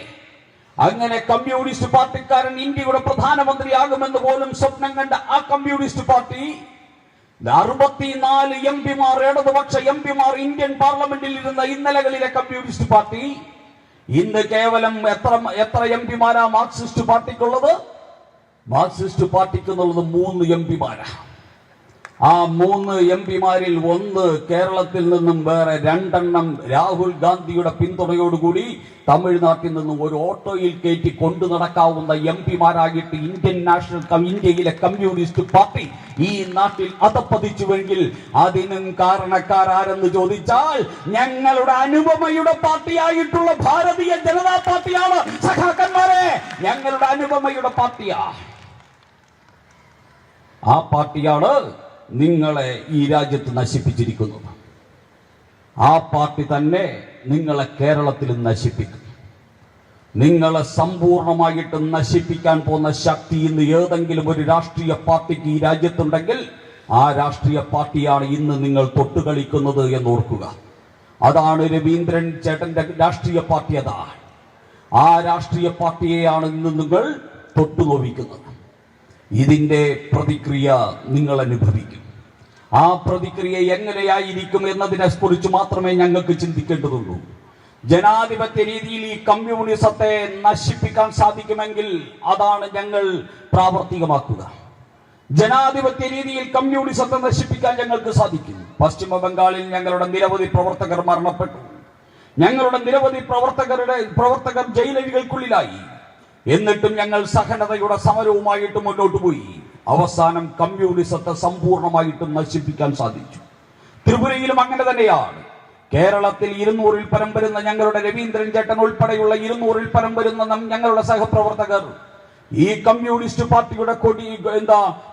അങ്ങനെ കമ്മ്യൂണിസ്റ്റ് പാർട്ടിക്കാരൻ ഇന്ത്യയുടെ പ്രധാനമന്ത്രിയാകുമെന്ന് പോലും സ്വപ്നം കണ്ട ആ കമ്മ്യൂണിസ്റ്റ് പാർട്ടി 64 MP-മാർ ഇടതുപക്ഷ MP-മാർ ഇന്ത്യൻ പാർലമെന്റിൽ ഇരുന്ന ഇന്നലകളിലെ കമ്മ്യൂണിസ്റ്റ് പാർട്ടി ഇന്ന് കേവലം എത്ര MP-മാരാ മാർക്സിസ്റ്റ് പാർട്ടിക്കുള്ളത്? മാർക്സിസ്റ്റ് പാർട്ടിക്കുന്നുള്ളത് 3 MP-മാരാ. ആ 3 MP-മാരിൽ ഒന്ന് കേരളത്തിൽ നിന്നും വേറെ 2 എണ്ണം രാഹുൽ ഗാന്ധിയുടെ പിന്തുണയോടുകൂടി തമിഴ്നാട്ടിൽ നിന്നും ഒരു ഓട്ടോയിൽ കയറ്റി കൊണ്ടു നടക്കാവുന്ന MP-മാരായിട്ട് ഇന്ത്യയിലെ കമ്മ്യൂണിസ്റ്റ് പാർട്ടി ഈ നാട്ടിൽ അധപ്പതിച്ചുവെങ്കിൽ അതിനും കാരണക്കാരെന്ന് ചോദിച്ചാൽ ഞങ്ങളുടെ അനുപമയുടെ പാർട്ടിയായിട്ടുള്ള ഭാരതീയ ജനതാ പാർട്ടിയാണ്. സഖാക്കന്മാരെ, ഞങ്ങളുടെ അനുപമയുടെ പാർട്ടിയാ. ആ പാർട്ടിയാണ് നിങ്ങളെ ഈ രാജ്യത്ത് നശിപ്പിച്ചിരിക്കുന്നത്. ആ പാർട്ടി തന്നെ നിങ്ങളെ കേരളത്തിൽ നശിപ്പിക്കും. നിങ്ങളെ സമ്പൂർണമായിട്ട് നശിപ്പിക്കാൻ പോകുന്ന ശക്തി ഇന്ന് ഏതെങ്കിലും ഒരു രാഷ്ട്രീയ പാർട്ടിക്ക് ഈ രാജ്യത്തുണ്ടെങ്കിൽ ആ രാഷ്ട്രീയ പാർട്ടിയാണ് ഇന്ന് നിങ്ങൾ തൊട്ടുകളിക്കുന്നത് എന്ന് ഓർക്കുക. അതാണ് രവീന്ദ്രൻ ചേട്ടന്റെ രാഷ്ട്രീയ പാർട്ടി. അതാണ് ആ രാഷ്ട്രീയ പാർട്ടിയെയാണ് ഇന്ന് നിങ്ങൾ തൊട്ടുനോവിക്കുന്നത്. ഇതിന്റെ പ്രതിക്രിയ നിങ്ങൾ അനുഭവിക്കും. ആ പ്രതിക്രിയ എങ്ങനെയായിരിക്കും എന്നതിനെ കുറിച്ച് മാത്രമേ ഞങ്ങൾക്ക് ചിന്തിക്കേണ്ടതുള്ളൂ. ജനാധിപത്യ രീതിയിൽ ഈ കമ്മ്യൂണിസത്തെ നശിപ്പിക്കാൻ സാധിക്കുമെങ്കിൽ അതാണ് ഞങ്ങൾ പ്രാവർത്തികമാക്കുക. ജനാധിപത്യ രീതിയിൽ കമ്മ്യൂണിസത്തെ നശിപ്പിക്കാൻ ഞങ്ങൾക്ക് സാധിക്കും. പശ്ചിമ ബംഗാളിൽ ഞങ്ങളുടെ നിരവധി പ്രവർത്തകർ മരണപ്പെട്ടു. ഞങ്ങളുടെ നിരവധി പ്രവർത്തകർ ജയിലഴികൾക്കുള്ളിലായി. എന്നിട്ടും ഞങ്ങൾ സഹനതയുടെ സമരവുമായിട്ട് മുന്നോട്ട് പോയി. അവസാനം കമ്മ്യൂണിസത്തെ സമ്പൂർണമായിട്ടും നശിപ്പിക്കാൻ സാധിച്ചു. ത്രിപുരയിലും അങ്ങനെ തന്നെയാണ്. കേരളത്തിൽ 200-ൽ പരം വരുന്ന ഞങ്ങളുടെ രവീന്ദ്രൻ ചേട്ടൻ ഉൾപ്പെടെയുള്ള 200-ൽ പരം വരുന്ന ഞങ്ങളുടെ സഹപ്രവർത്തകർ ഈ കമ്മ്യൂണിസ്റ്റ് പാർട്ടിയുടെ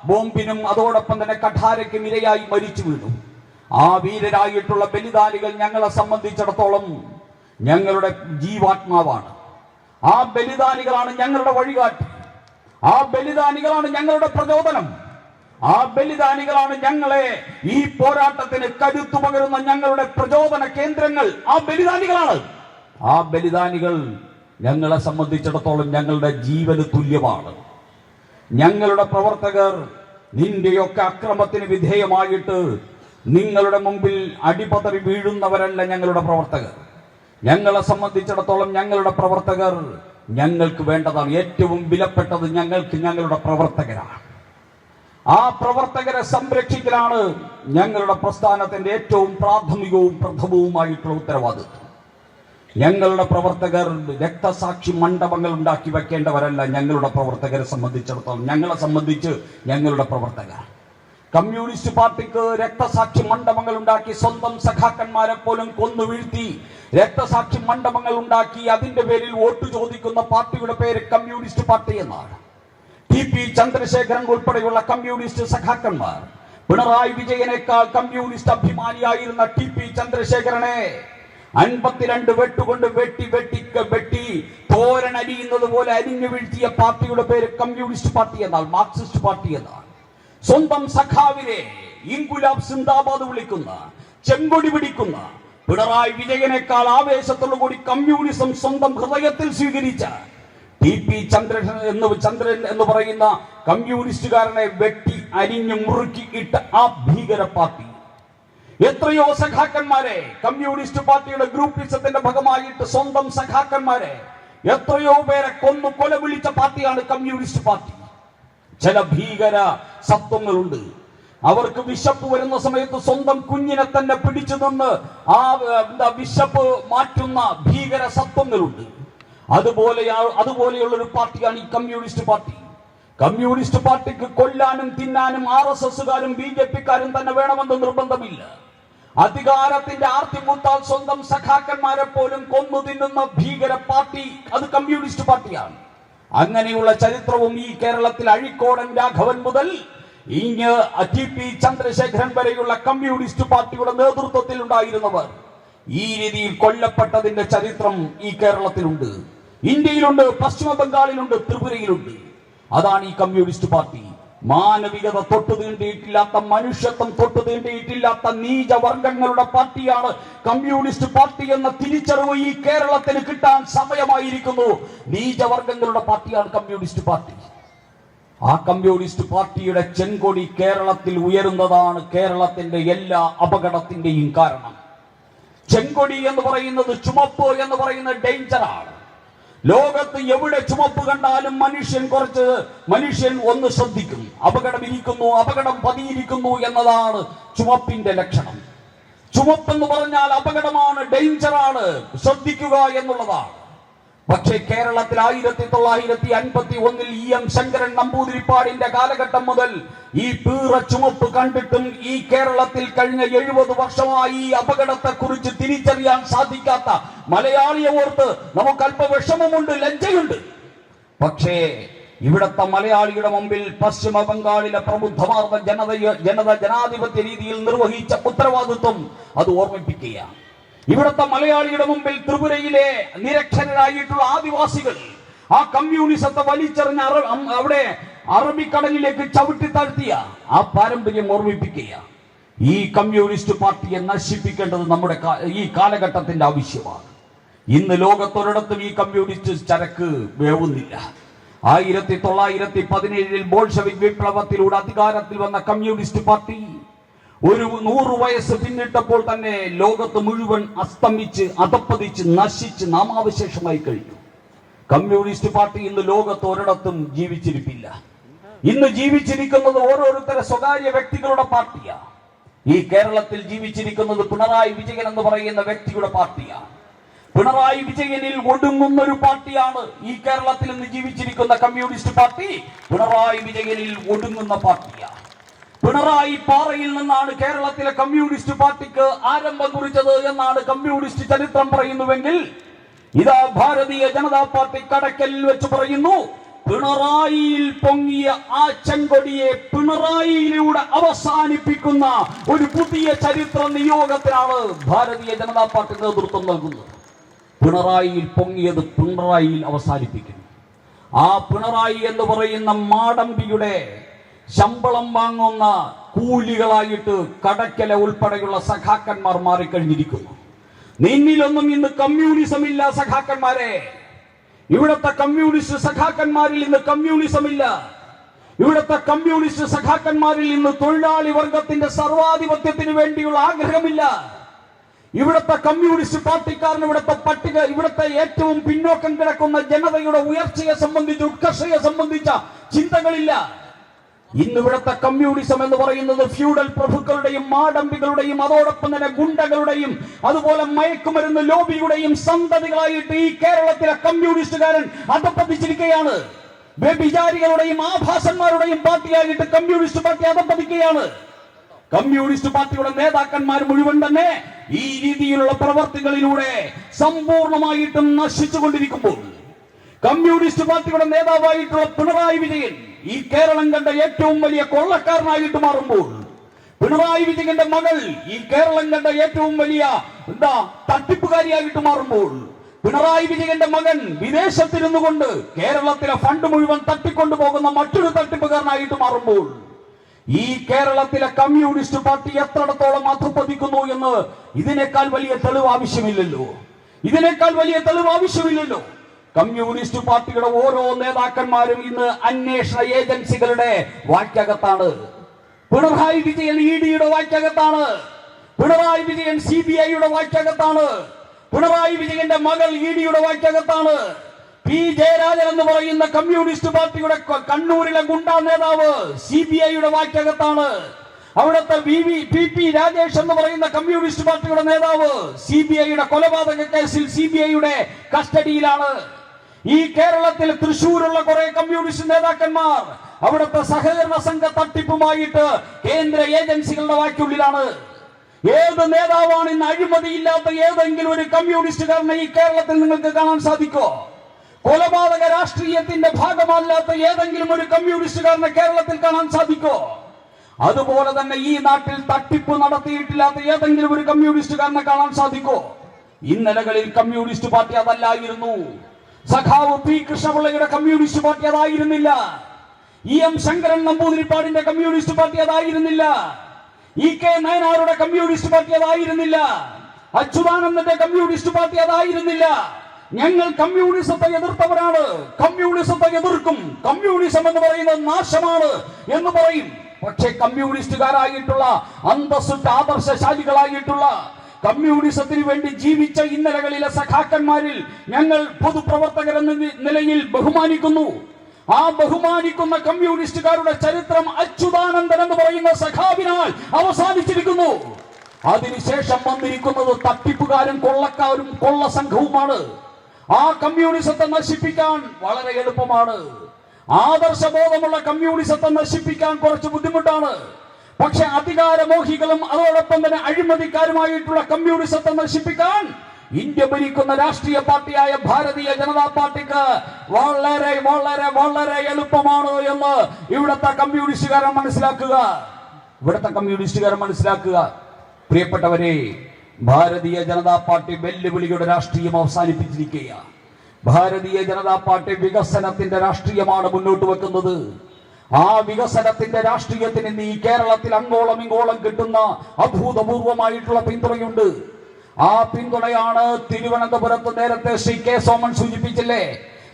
ബോംബിനും അതോടൊപ്പം തന്നെ കഠാരയ്ക്കും ഇരയായി മരിച്ചു വീണു. ആ വീരരായിട്ടുള്ള ബലിദാനികൾ ഞങ്ങളെ സംബന്ധിച്ചിടത്തോളം ഞങ്ങളുടെ ജീവാത്മാവാണ്. ആ ബലിദാനികളാണ് ഞങ്ങളുടെ വഴികാട്ടി. ആ ബലിദാനികളാണ് ഞങ്ങളുടെ പ്രചോദനം. ആ ബലിദാനികളാണ് ഞങ്ങളെ ഈ പോരാട്ടത്തിന് കരുത്തു പകരുന്ന ഞങ്ങളുടെ പ്രചോദന കേന്ദ്രങ്ങൾ. ആ ബലിദാനികളാണ്. ആ ബലിദാനികൾ ഞങ്ങളെ സംബന്ധിച്ചിടത്തോളം ഞങ്ങളുടെ ജീവന് തുല്യമാണ്. ഞങ്ങളുടെ പ്രവർത്തകർ നിന്റെയൊക്കെ അക്രമത്തിന് വിധേയമായിട്ട് നിങ്ങളുടെ മുമ്പിൽ അടിപതറി വീഴുന്നവരല്ല ഞങ്ങളുടെ പ്രവർത്തകർ. ഞങ്ങളെ സംബന്ധിച്ചിടത്തോളം ഞങ്ങളുടെ പ്രവർത്തകർ ഞങ്ങൾക്ക് വേണ്ടതാണ്. ഏറ്റവും വിലപ്പെട്ടത് ഞങ്ങൾക്ക് ഞങ്ങളുടെ പ്രവർത്തകരാണ്. ആ പ്രവർത്തകരെ സംരക്ഷിക്കലാണ് ഞങ്ങളുടെ പ്രസ്ഥാനത്തിന്റെ ഏറ്റവും പ്രാഥമികവും പ്രഥമവുമായിട്ടുള്ള ഉത്തരവാദിത്വം. ഞങ്ങളുടെ പ്രവർത്തകർ രക്തസാക്ഷി മണ്ഡപങ്ങൾ ഉണ്ടാക്കി വെക്കേണ്ടവരല്ല. ഞങ്ങളുടെ പ്രവർത്തകരെ സംബന്ധിച്ചിടത്തോളം ഞങ്ങളെ സംബന്ധിച്ച് ഞങ്ങളുടെ പ്രവർത്തകർ കമ്മ്യൂണിസ്റ്റ് പാർട്ടിക്ക് രക്തസാക്ഷി മണ്ഡപങ്ങൾ ഉണ്ടാക്കി സ്വന്തം സഖാക്കന്മാരെ പോലും കൊന്നു വീഴ്ത്തി രക്തസാക്ഷി മണ്ഡപങ്ങൾ ഉണ്ടാക്കി അതിന്റെ പേരിൽ വോട്ട് ചോദിക്കുന്ന പാർട്ടിയുടെ പേര് കമ്മ്യൂണിസ്റ്റ് പാർട്ടി എന്നാണ്. TP ചന്ദ്രശേഖരൻ ഉൾപ്പെടെയുള്ള കമ്മ്യൂണിസ്റ്റ് സഖാക്കന്മാർ പിണറായി വിജയനേക്കാൾ കമ്മ്യൂണിസ്റ്റ് അഭിമാനിയായിരുന്ന TP ചന്ദ്രശേഖരനെ 52 വെട്ടുകൊണ്ട് വെട്ടി തോരനരിയുന്നത് പോലെ അരിഞ്ഞു വീഴ്ത്തിയ പാർട്ടിയുടെ പേര് കമ്മ്യൂണിസ്റ്റ് പാർട്ടി എന്നാൽ മാർക്സിസ്റ്റ് പാർട്ടി എന്നാണ്. സ്വന്തം സഖാവിനെ ഇൻകുലാബ് സിന്ദാബാദ് വിളിക്കുന്ന ചെങ്കൊടി പിടിക്കുന്ന പിണറായി വിജയനേക്കാൾ ആവേശത്തോടുകൂടി കമ്മ്യൂണിസം സ്വന്തം ഹൃദയത്തിൽ സ്വീകരിച്ച TP ചന്ദ്രൻ എന്ന് പറയുന്ന കമ്മ്യൂണിസ്റ്റുകാരനെ വെട്ടി അരിഞ്ഞു മുറുക്കി ഇട്ട ആ ഭീകര പാർട്ടി എത്രയോ സഖാക്കന്മാരെ കമ്മ്യൂണിസ്റ്റ് പാർട്ടിയുടെ ഗ്രൂപ്പിസത്തിന്റെ ഭാഗമായിട്ട് സ്വന്തം സഖാക്കന്മാരെ എത്രയോ പേരെ കൊന്നു കൊല വിളിച്ച പാർട്ടിയാണ് കമ്മ്യൂണിസ്റ്റ് പാർട്ടി. ചില ഭീകര സത്വങ്ങളുണ്ട്. അവർക്ക് വിശപ്പ് വരുന്ന സമയത്ത് സ്വന്തം കുഞ്ഞിനെ തന്നെ പിടിച്ചു നിന്ന് ആ വിശപ്പ് മാറ്റുന്ന ഭീകര സത്വങ്ങളുണ്ട്. അതുപോലെയുള്ള ഒരു പാർട്ടിയാണ് ഈ കമ്മ്യൂണിസ്റ്റ് പാർട്ടി. കമ്മ്യൂണിസ്റ്റ് പാർട്ടിക്ക് കൊല്ലാനും തിന്നാനും RSSകാരും BJPക്കാരും തന്നെ വേണമെന്ന് നിർബന്ധമില്ല. അധികാരത്തിന്റെ ആർത്തി മൂത്താൽ സ്വന്തം സഖാക്കന്മാരെ പോലും കൊന്നു തിന്നുന്ന ഭീകര പാർട്ടി അത് കമ്മ്യൂണിസ്റ്റ് പാർട്ടിയാണ്. അങ്ങനെയുള്ള ചരിത്രവും ഈ കേരളത്തിൽ അഴീക്കോടൻ രാഘവൻ മുതൽ ഇങ്ങ് TP ചന്ദ്രശേഖരൻ വരെയുള്ള കമ്മ്യൂണിസ്റ്റ് പാർട്ടിയുടെ നേതൃത്വത്തിൽ ഉണ്ടായിരുന്നവർ ഈ രീതിയിൽ കൊല്ലപ്പെട്ടതിന്റെ ചരിത്രം ഈ കേരളത്തിലുണ്ട്, ഇന്ത്യയിലുണ്ട്, പശ്ചിമ ബംഗാളിലുണ്ട്, ത്രിപുരയിലുണ്ട്. അതാണ് ഈ കമ്മ്യൂണിസ്റ്റ് പാർട്ടി. മാനവികത തൊട്ടു തീണ്ടിയിട്ടില്ലാത്ത, മനുഷ്യത്വം തൊട്ടു തീണ്ടിയിട്ടില്ലാത്ത നീചവർഗങ്ങളുടെ പാർട്ടിയാണ് കമ്മ്യൂണിസ്റ്റ് പാർട്ടി എന്ന തിരിച്ചറിവ് ഈ കേരളത്തിന് കിട്ടാൻ സമയമായിരിക്കുന്നു. നീചവർഗങ്ങളുടെ പാർട്ടിയാണ് കമ്മ്യൂണിസ്റ്റ് പാർട്ടി. ആ കമ്മ്യൂണിസ്റ്റ് പാർട്ടിയുടെ ചെങ്കൊടി കേരളത്തിൽ ഉയരുന്നതാണ് കേരളത്തിന്റെ എല്ലാ അപകടത്തിന്റെയും കാരണം. ചെങ്കൊടി എന്ന് പറയുന്നത്, ചുമപ്പ് എന്ന് പറയുന്ന ഡേഞ്ചറാണ്. ലോകത്ത് എവിടെ ചുമപ്പ് കണ്ടാലും മനുഷ്യൻ ഒന്ന് ശ്രദ്ധിക്കും. അപകടം ഇരിക്കുന്നു, അപകടം പതിയിരിക്കുന്നു എന്നതാണ് ചുമപ്പിന്റെ ലക്ഷണം. ചുമപ്പെന്ന് പറഞ്ഞാൽ അപകടമാണ്, ഡേഞ്ചറാണ്, ശ്രദ്ധിക്കുക എന്നുള്ളതാണ്. പക്ഷേ കേരളത്തിൽ 1951 EM ശങ്കരൻ നമ്പൂതിരിപ്പാടിന്റെ കാലഘട്ടം മുതൽ ഈ പീറ ചുമപ്പ് കണ്ടിട്ടും ഈ കേരളത്തിൽ കഴിഞ്ഞ 70 വർഷമായി ഈ അപകടത്തെ കുറിച്ച് തിരിച്ചറിയാൻ സാധിക്കാത്ത മലയാളിയെ ഓർത്ത് നമുക്ക് അല്പ വിഷമമുണ്ട്, ലജ്ജയുണ്ട്. പക്ഷേ ഇവിടത്തെ മലയാളിയുടെ മുമ്പിൽ പശ്ചിമ ബംഗാളിലെ പ്രബുദ്ധമാർന്ന ജനത ജനാധിപത്യ രീതിയിൽ നിർവഹിച്ച ഉത്തരവാദിത്വം അത് ഓർമ്മിപ്പിക്കുക. ഇവിടുത്തെ മലയാളിയുടെ മുമ്പിൽ ത്രിപുരയിലെ നിരക്ഷരരായിട്ടുള്ള ആദിവാസികൾ ആ കമ്മ്യൂണിസത്തെ വലിച്ചെറിഞ്ഞ അവിടെ അറബിക്കടലിലേക്ക് ചവിട്ടിത്താഴ്ത്തിയ ആ പാരമ്പര്യം ഓർമ്മിപ്പിക്കുക. ഈ കമ്മ്യൂണിസ്റ്റ് പാർട്ടിയെ നശിപ്പിക്കേണ്ടത് നമ്മുടെ ഈ കാലഘട്ടത്തിന്റെ ആവശ്യമാണ്. ഇന്ന് ലോകത്തൊരിടത്തും ഈ കമ്മ്യൂണിസ്റ്റ് ചരക്ക് വേവുന്നില്ല. 1917 ബോൾഷെവിക് വിപ്ലവത്തിലൂടെ അധികാരത്തിൽ വന്ന കമ്മ്യൂണിസ്റ്റ് പാർട്ടി ഒരു 100 വയസ്സ് പിന്നിട്ടപ്പോൾ തന്നെ ലോകത്ത് മുഴുവൻ അസ്തമിച്ച് അധപ്പതിച്ച് നശിച്ച് നാമാവശേഷമായി കഴിഞ്ഞു. കമ്മ്യൂണിസ്റ്റ് പാർട്ടി ഇന്ന് ലോകത്ത് ഒരിടത്തും ജീവിച്ചിരിപ്പില്ല. ഇന്ന് ജീവിച്ചിരിക്കുന്നത് ഓരോരുത്തരെ സ്വകാര്യ വ്യക്തികളുടെ പാർട്ടിയാണ്. ഈ കേരളത്തിൽ ജീവിച്ചിരിക്കുന്നത് പിണറായി വിജയൻ എന്ന് പറയുന്ന വ്യക്തിയുടെ പാർട്ടിയാണ്. പിണറായി വിജയനിൽ ഒടുങ്ങുന്ന ഒരു പാർട്ടിയാണ് ഈ കേരളത്തിൽ ഇന്ന് ജീവിച്ചിരിക്കുന്ന കമ്മ്യൂണിസ്റ്റ് പാർട്ടി. പിണറായി വിജയനിൽ ഒടുങ്ങുന്ന പാർട്ടിയാണ്. പിണറായി പാറയിൽ നിന്നാണ് കേരളത്തിലെ കമ്മ്യൂണിസ്റ്റ് പാർട്ടിക്ക് ആരംഭം കുറിച്ചത് എന്നാണ് കമ്മ്യൂണിസ്റ്റ് ചരിത്രം പറയുന്നുവെങ്കിൽ, ഇതാ ഭാരതീയ ജനതാ പാർട്ടി കടക്കലിൽ വെച്ച് പറയുന്നു, പിണറായിയിൽ പൊങ്ങിയ ആ ചെങ്കൊടിയെ പിണറായിയിലൂടെ അവസാനിപ്പിക്കുന്ന ഒരു പുതിയ ചരിത്ര നിയോഗത്തിനാണ് ഭാരതീയ ജനതാ പാർട്ടി നേതൃത്വം നൽകുന്നത്. പിണറായിയിൽ പൊങ്ങിയത് പിണറായിയിൽ അവസാനിപ്പിക്കുന്നു. ആ പിണറായി എന്ന് പറയുന്ന മാടമ്പിയുടെ ശമ്പളം വാങ്ങുന്ന കൂലികളായിട്ട് കടക്കല ഉൾപ്പെടെയുള്ള സഖാക്കന്മാർ മാറിക്കഴിഞ്ഞിരിക്കുന്നു. നിന്നിലൊന്നും ഇന്ന് കമ്മ്യൂണിസം ഇല്ല സഖാക്കന്മാരെ. ഇവിടത്തെ കമ്മ്യൂണിസ്റ്റ് സഖാക്കന്മാരിൽ ഇന്ന് കമ്മ്യൂണിസം ഇല്ല. ഇവിടത്തെ കമ്മ്യൂണിസ്റ്റ് സഖാക്കന്മാരിൽ ഇന്ന് തൊഴിലാളി വർഗത്തിന്റെ സർവാധിപത്യത്തിന് വേണ്ടിയുള്ള ആഗ്രഹമില്ല. ഇവിടത്തെ കമ്മ്യൂണിസ്റ്റ് പാർട്ടിക്കാരന് ഇവിടത്തെ ഏറ്റവും പിന്നോക്കം കിടക്കുന്ന ജനതയുടെ ഉയർച്ചയെ സംബന്ധിച്ച് ഉത്കർഷയെ സംബന്ധിച്ച ചിന്തകളില്ല. ഇന്ന് ഇവിടത്തെ കമ്മ്യൂണിസം എന്ന് പറയുന്നത് ഫ്യൂഡൽ പ്രഭുക്കളുടെയും മാടമ്പികളുടെയും അതോടൊപ്പം തന്നെ ഗുണ്ടകളുടെയും അതുപോലെ മയക്കുമരുന്ന് ലോബിയുടെയും സന്തതികളായിട്ട് ഈ കേരളത്തിലെ കമ്മ്യൂണിസ്റ്റുകാരൻ അധപ്പതിച്ചിരിക്കുകയാണ്. വ്യഭിചാരികളുടെയും ആഭാസന്മാരുടെയും പാർട്ടിയായിട്ട് കമ്മ്യൂണിസ്റ്റ് പാർട്ടി അധപ്പതിക്കുകയാണ്. കമ്മ്യൂണിസ്റ്റ് പാർട്ടിയുടെ നേതാക്കന്മാർ മുഴുവൻ തന്നെ ഈ രീതിയിലുള്ള പ്രവർത്തികളിലൂടെ സമ്പൂർണമായിട്ടും നശിച്ചുകൊണ്ടിരിക്കുമ്പോൾ, കമ്മ്യൂണിസ്റ്റ് പാർട്ടിയുടെ നേതാവായിട്ടുള്ള പിണറായി വിജയൻ ഈ കേരളം കണ്ട ഏറ്റവും വലിയ കൊള്ളക്കാരനായിട്ട് മാറുമ്പോൾ, പിണറായി വിജയന്റെ മകൾ ഈ കേരളം കണ്ട ഏറ്റവും വലിയ തട്ടിപ്പുകാരിയായിട്ട് മാറുമ്പോൾ, പിണറായി വിജയന്റെ മകൻ വിദേശത്തിരുന്നു കൊണ്ട് കേരളത്തിലെ ഫണ്ട് മുഴുവൻ തട്ടിക്കൊണ്ടുപോകുന്ന മറ്റൊരു തട്ടിപ്പുകാരനായിട്ട് മാറുമ്പോൾ, ഈ കേരളത്തിലെ കമ്മ്യൂണിസ്റ്റ് പാർട്ടി എത്രത്തോളം അധപ്പതിക്കുന്നു എന്ന് ഇതിനേക്കാൾ വലിയ തെളിവ് ആവശ്യമില്ലല്ലോ. ഇതിനേക്കാൾ വലിയ തെളിവ് ആവശ്യമില്ലല്ലോ. കമ്മ്യൂണിസ്റ്റ് പാർട്ടിയുടെ ഓരോ നേതാക്കന്മാരും ഇന്ന് അന്വേഷണ ഏജൻസികളുടെ വാക്യകത്താണ്. പിണറായി വിജയൻ ഇഡിയുടെ വാക്യകത്താണ്. പിണറായി വിജയൻ CBIയുടെ വാക്യകത്താണ്. പിണറായി വിജയന്റെ മകൾ ഇഡിയുടെ വാക്യകത്താണ്. പി ജയരാജൻ എന്ന് പറയുന്ന കമ്മ്യൂണിസ്റ്റ് പാർട്ടിയുടെ കണ്ണൂരിലെ ഗുണ്ടാ നേതാവ് CBIയുടെ വാക്യകത്താണ്. അവിടുത്തെ PP രാജേഷ് എന്ന് പറയുന്ന കമ്മ്യൂണിസ്റ്റ് പാർട്ടിയുടെ നേതാവ് CBIയുടെ കൊലപാതക കേസിൽ CBIയുടെ കസ്റ്റഡിയിലാണ്. ഈ കേരളത്തിൽ തൃശ്ശൂരുള്ള കുറെ കമ്മ്യൂണിസ്റ്റ് നേതാക്കന്മാർ അവിടുത്തെ സഹകരണ സംഘ തട്ടിപ്പുമായിട്ട് കേന്ദ്ര ഏജൻസികളുടെ വാക്കുള്ളിലാണ്. ഏത് നേതാവാണ് ഇന്ന് അഴിമതിയില്ലാത്ത ഏതെങ്കിലും ഒരു കമ്മ്യൂണിസ്റ്റുകാരനെ ഈ കേരളത്തിൽ നിങ്ങൾക്ക് കാണാൻ സാധിക്കോ? കൊലപാതക രാഷ്ട്രീയത്തിന്റെ ഭാഗമല്ലാത്ത ഏതെങ്കിലും ഒരു കമ്മ്യൂണിസ്റ്റുകാരനെ കേരളത്തിൽ കാണാൻ സാധിക്കോ? അതുപോലെ തന്നെ ഈ നാട്ടിൽ തട്ടിപ്പ് നടത്തിയിട്ടില്ലാത്ത ഏതെങ്കിലും ഒരു കമ്മ്യൂണിസ്റ്റുകാരനെ കാണാൻ സാധിക്കോ? ഇന്നലകളിൽ കമ്മ്യൂണിസ്റ്റ് പാർട്ടി അതല്ലായിരുന്നു. സഖാവ് P കൃഷ്ണപിള്ളയുടെ കമ്മ്യൂണിസ്റ്റ് പാർട്ടി അതായിരുന്നില്ല. EM ശങ്കരൻ നമ്പൂതിരിപ്പാടിന്റെ കമ്മ്യൂണിസ്റ്റ് പാർട്ടി അതായിരുന്നില്ല. EK നയനാരുടെ കമ്മ്യൂണിസ്റ്റ് പാർട്ടി അതായിരുന്നില്ല. അച്യുതാനന്ദന്റെ കമ്മ്യൂണിസ്റ്റ് പാർട്ടി അതായിരുന്നില്ല. ഞങ്ങൾ കമ്മ്യൂണിസത്തെ എതിർത്തവരാണ്. കമ്മ്യൂണിസത്തെ എതിർക്കും. കമ്മ്യൂണിസം എന്ന് പറയുന്നത് നാശമാണ് എന്ന് പറയും. പക്ഷേ കമ്മ്യൂണിസ്റ്റുകാരായിട്ടുള്ള അന്തസ്സുറ്റ ആദർശശാലികളായിട്ടുള്ള കമ്മ്യൂണിസത്തിന് വേണ്ടി ജീവിച്ച ഇന്നലകളിലെ സഖാക്കന്മാരിൽ ഞങ്ങൾ പൊതുപ്രവർത്തകരെന്ന നിലയിൽ ബഹുമാനിക്കുന്നു. ആ ബഹുമാനിക്കുന്ന കമ്മ്യൂണിസ്റ്റുകാരുടെ ചരിത്രം അച്യുതാനന്ദൻ എന്ന് പറയുന്ന സഖാവിനാൽ അവസാനിച്ചിരിക്കുന്നു. അതിനുശേഷം വന്നിരിക്കുന്നത് തട്ടിപ്പുകാരും കൊള്ളക്കാരും കൊള്ള സംഘവുമാണ്. ആ കമ്മ്യൂണിസത്തെ നശിപ്പിക്കാൻ വളരെ എളുപ്പമാണ്. ആദർശബോധമുള്ള കമ്മ്യൂണിസത്തെ നശിപ്പിക്കാൻ കുറച്ച് ബുദ്ധിമുട്ടാണ്. പക്ഷെ അധികാരമോഹികളും അതോടൊപ്പം തന്നെ അഴിമതിക്കാരുമായിട്ടുള്ള കമ്മ്യൂണിസത്തെ നശിപ്പിക്കാൻ ഇന്ത്യ ഭരിക്കുന്ന രാഷ്ട്രീയ പാർട്ടിയായ ഭാരതീയ ജനതാ പാർട്ടിക്ക് വളരെ വളരെ വളരെ എളുപ്പമാണ് എന്ന് ഇവിടുത്തെ കമ്മ്യൂണിസ്റ്റുകാരൻ മനസ്സിലാക്കുക. പ്രിയപ്പെട്ടവരെ, ഭാരതീയ ജനതാ പാർട്ടി വെല്ലുവിളിയുടെ രാഷ്ട്രീയം അവസാനിപ്പിച്ചിരിക്കുകയാണ്. ഭാരതീയ ജനതാ പാർട്ടി വികസനത്തിന്റെ രാഷ്ട്രീയമാണ് മുന്നോട്ട് വെക്കുന്നത്. ആ വികസനത്തിന്റെ രാഷ്ട്രീയത്തിന് ഇന്ന് ഈ കേരളത്തിൽ അങ്ങോളം ഇങ്ങോളം കിട്ടുന്ന അഭൂതപൂർവമായിട്ടുള്ള പിന്തുണയുണ്ട്. ആ പിന്തുണയാണ് തിരുവനന്തപുരത്ത് നേരത്തെ ശ്രീ കെ സോമൻ സൂചിപ്പിച്ചില്ലേ,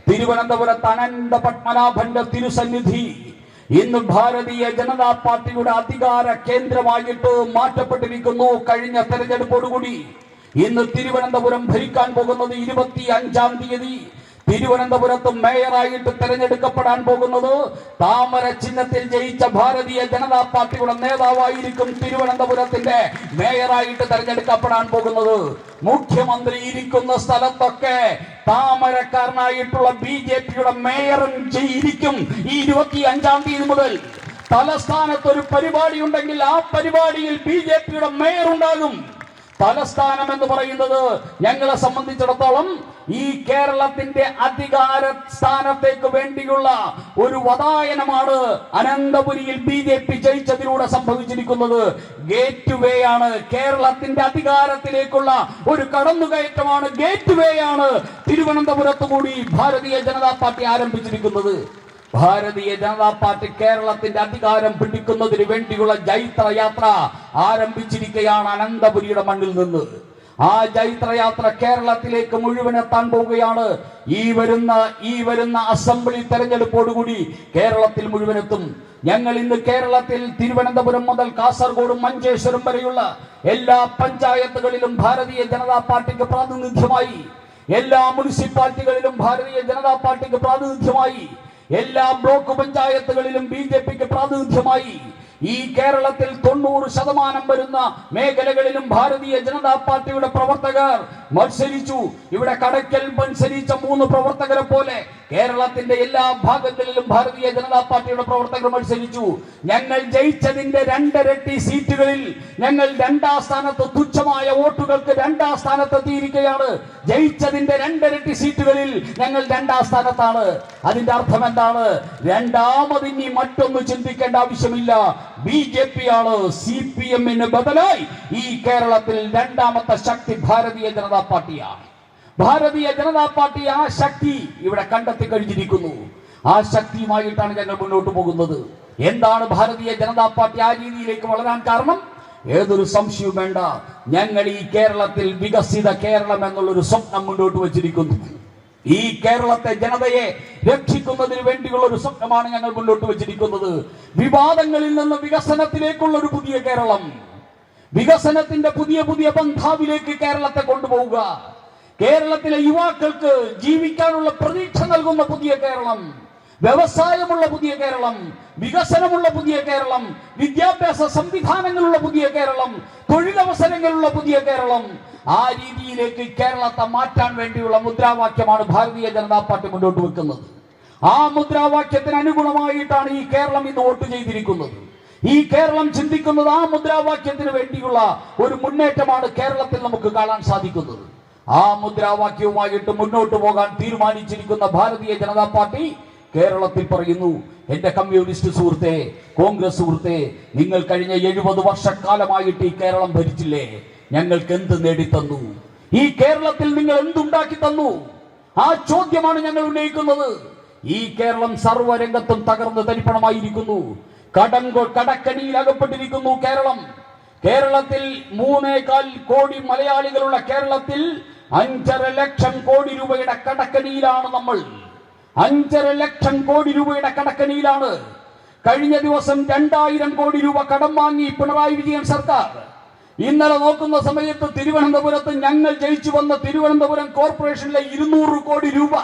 തിരുവനന്തപുരത്ത് അനന്ത പത്മനാഭന്റെ തിരുസന്നിധി ഇന്ന് ഭാരതീയ ജനതാ പാർട്ടിയുടെ അധികാര കേന്ദ്രമായിട്ട് മാറ്റപ്പെട്ടിരിക്കുന്നു. കഴിഞ്ഞ തെരഞ്ഞെടുപ്പോടുകൂടി ഇന്ന് തിരുവനന്തപുരം ഭരിക്കാൻ പോകുന്നത് 25-ാം തീയതി തിരുവനന്തപുരത്ത് മേയറായിട്ട് തെരഞ്ഞെടുക്കപ്പെടാൻ പോകുന്നത് താമര ചിഹ്നത്തിൽ ജയിച്ച ഭാരതീയ ജനതാ പാർട്ടിയുടെ നേതാവായിരിക്കും തിരുവനന്തപുരത്തിന്റെ മേയറായിട്ട് തെരഞ്ഞെടുക്കപ്പെടാൻ പോകുന്നത്. മുഖ്യമന്ത്രി ഇരിക്കുന്ന സ്ഥലത്തൊക്കെ താമരക്കാരനായിട്ടുള്ള BJPയുടെ മേയറും ഇരിക്കും. ഈ 25-ാം തീയതി മുതൽ തലസ്ഥാനത്ത് ഒരു പരിപാടി ഉണ്ടെങ്കിൽ ആ പരിപാടിയിൽ BJPയുടെ മേയർ ഉണ്ടാകും. തലസ്ഥാനം എന്ന് പറയുന്നത് ഞങ്ങളെ സംബന്ധിച്ചിടത്തോളം ഈ കേരളത്തിന്റെ അധികാര സ്ഥാനത്തേക്ക് വേണ്ടിയുള്ള ഒരു വതായനമാണ് അനന്തപുരിയിൽ BJP ജയിച്ചതിലൂടെ സംഭവിച്ചിരിക്കുന്നത്. ഗേറ്റ് വേ ആണ്, കേരളത്തിന്റെ അധികാരത്തിലേക്കുള്ള ഒരു കടന്നുകയറ്റമാണ്, ഗേറ്റ് വേ ആണ് തിരുവനന്തപുരത്ത് കൂടി ഭാരതീയ ജനതാ പാർട്ടി ആരംഭിച്ചിരിക്കുന്നത്. ഭാരതീയ ജനതാ പാർട്ടി കേരളത്തിന്റെ അധികാരം പിടിക്കുന്നതിന് വേണ്ടിയുള്ള ജൈത്രയാത്ര ആരംഭിച്ചിരിക്കുകയാണ് അനന്തപുരിയുടെ മണ്ണിൽ നിന്ന്. ആ ജൈത്രയാത്ര കേരളത്തിലേക്ക് മുഴുവൻ എത്താൻ പോവുകയാണ്. ഈ വരുന്ന അസംബ്ലി തെരഞ്ഞെടുപ്പോടുകൂടി കേരളത്തിൽ മുഴുവനെത്തും. ഞങ്ങൾ ഇന്ന് കേരളത്തിൽ തിരുവനന്തപുരം മുതൽ കാസർഗോഡും മഞ്ചേശ്വരം വരെയുള്ള എല്ലാ പഞ്ചായത്തുകളിലും ഭാരതീയ ജനതാ പാർട്ടിക്ക് പ്രാതിനിധ്യമായി, എല്ലാ മുനിസിപ്പാലിറ്റികളിലും ഭാരതീയ ജനതാ പാർട്ടിക്ക് പ്രാതിനിധ്യമായി, എല്ലാ ബ്ലോക്ക് പഞ്ചായത്തുകളിലും BJPക്ക് പ്രാതിനിധ്യമായി. ഈ കേരളത്തിൽ 90% വരുന്ന മേഖലകളിലും ഭാരതീയ ജനതാ പാർട്ടിയുടെ പ്രവർത്തകർ മത്സരിച്ചു. ഇവിടെ കടയ്ക്കൽ മത്സരിച്ച 3 പ്രവർത്തകരെ പോലെ കേരളത്തിന്റെ എല്ലാ ഭാഗങ്ങളിലും ഭാരതീയ ജനതാ പാർട്ടിയുടെ പ്രവർത്തകർ മത്സരിച്ചു. ഞങ്ങൾ ജയിച്ചതിന്റെ 2 ഇരട്ടി സീറ്റുകളിൽ ഞങ്ങൾ 2ാം സ്ഥാനത്ത്, തുച്ഛമായ വോട്ടുകൾക്ക് 2ാം സ്ഥാനത്തെത്തിയിരിക്കുകയാണ്. ജയിച്ചതിന്റെ 2 ഇരട്ടി സീറ്റുകളിൽ ഞങ്ങൾ 2ാം സ്ഥാനത്താണ്. അതിന്റെ അർത്ഥം എന്താണ്? രണ്ടാമതിനി മറ്റൊന്ന് ചിന്തിക്കേണ്ട ആവശ്യമില്ല. BJP ആണ് CPM-ന് ബദലായി ഈ കേരളത്തിൽ 2ാമത്തെ ശക്തി ഭാരതീയ ജനതാ പാർട്ടിയാണ്. ഭാരതീയ ജനതാ പാർട്ടി ആ ശക്തി ഇവിടെ കണ്ടെത്തി കഴിഞ്ഞിരിക്കുന്നു. ആ ശക്തിയുമായിട്ടാണ് ഞങ്ങൾ മുന്നോട്ട് പോകുന്നത്. എന്താണ് ഭാരതീയ ജനതാ പാർട്ടി ആ രീതിയിലേക്ക് വളരാൻ കാരണം? ഏതൊരു സംശയവും വേണ്ട, ഞങ്ങൾ ഈ കേരളത്തിൽ വികസിത കേരളം എന്നുള്ളൊരു സ്വപ്നം മുന്നോട്ട് വച്ചിരിക്കുന്നു. ഈ കേരളത്തെ ജനതയെ രക്ഷിക്കുന്നതിന് വേണ്ടിയുള്ള ഒരു സ്വപ്നമാണ് ഞങ്ങൾ മുന്നോട്ട് വെച്ചിരിക്കുന്നത്. വിവാദങ്ങളിൽ നിന്ന് വികസനത്തിലേക്കുള്ള ഒരു പുതിയ കേരളം, വികസനത്തിന്റെ പുതിയ പുതിയ പന്ഥാവിലേക്ക് കേരളത്തെ കൊണ്ടുപോവുക, കേരളത്തിലെ യുവാക്കൾക്ക് ജീവിക്കാനുള്ള പ്രതീക്ഷ നൽകുന്ന പുതിയ കേരളം, വ്യവസായമുള്ള പുതിയ കേരളം, വികസനമുള്ള പുതിയ കേരളം, വിദ്യാഭ്യാസ സംവിധാനങ്ങളുള്ള പുതിയ കേരളം, തൊഴിലവസരങ്ങളുള്ള പുതിയ കേരളം, ആ രീതിയിലേക്ക് കേരളത്തെ മാറ്റാൻ വേണ്ടിയുള്ള മുദ്രാവാക്യമാണ് ഭാരതീയ ജനതാ പാർട്ടി മുന്നോട്ട് വെക്കുന്നത്. ആ മുദ്രാവാക്യത്തിന് അനുഗുണമായിട്ടാണ് ഈ കേരളം ഇന്ന് വോട്ട് ചെയ്തിരിക്കുന്നത്. ഈ കേരളം ചിന്തിക്കുന്നത് ആ മുദ്രാവാക്യത്തിന് വേണ്ടിയുള്ള ഒരു മുന്നേറ്റമാണ് കേരളത്തിൽ നമുക്ക് കാണാൻ സാധിക്കുന്നത്. ആ മുദ്രാവാക്യവുമായിട്ട് മുന്നോട്ട് പോകാൻ തീരുമാനിച്ചിരിക്കുന്ന ഭാരതീയ ജനതാ പാർട്ടി കേരളത്തിൽ പറയുന്നു, എന്റെ കമ്മ്യൂണിസ്റ്റ് സുഹൃത്തെ, കോൺഗ്രസ് സുഹൃത്തെ, നിങ്ങൾ കഴിഞ്ഞ 70 വർഷക്കാലമായിട്ട് ഈ കേരളം ഭരിച്ചില്ലേ? ഞങ്ങൾക്ക് എന്ത് നേടിത്തന്നു? ഈ കേരളത്തിൽ നിങ്ങൾ എന്തുണ്ടാക്കി തന്നു? ആ ചോദ്യമാണ് ഞങ്ങൾ ഉന്നയിക്കുന്നത്. ഈ കേരളം സർവ്വരംഗത്തും തകർന്ന് തരിപ്പണമായിരിക്കുന്നു. കടക്കണിയിൽ അകപ്പെട്ടിരിക്കുന്നു കേരളം. കേരളത്തിൽ 3.25 കോടി മലയാളികളുള്ള കേരളത്തിൽ 5.5 ലക്ഷം കോടി രൂപയുടെ കടക്കണിയിലാണ് നമ്മൾ. 5.5 ലക്ഷം കോടി രൂപയുടെ കടക്കണിയിലാണ്. കഴിഞ്ഞ ദിവസം 2000 കോടി രൂപ കടം വാങ്ങി പിണറായി വിജയൻ സർക്കാർ. ഇന്നലെ നോക്കുന്ന സമയത്ത് തിരുവനന്തപുരത്ത് ഞങ്ങൾ ജയിച്ചു വന്ന തിരുവനന്തപുരം കോർപ്പറേഷനിലെ 200 കോടി രൂപ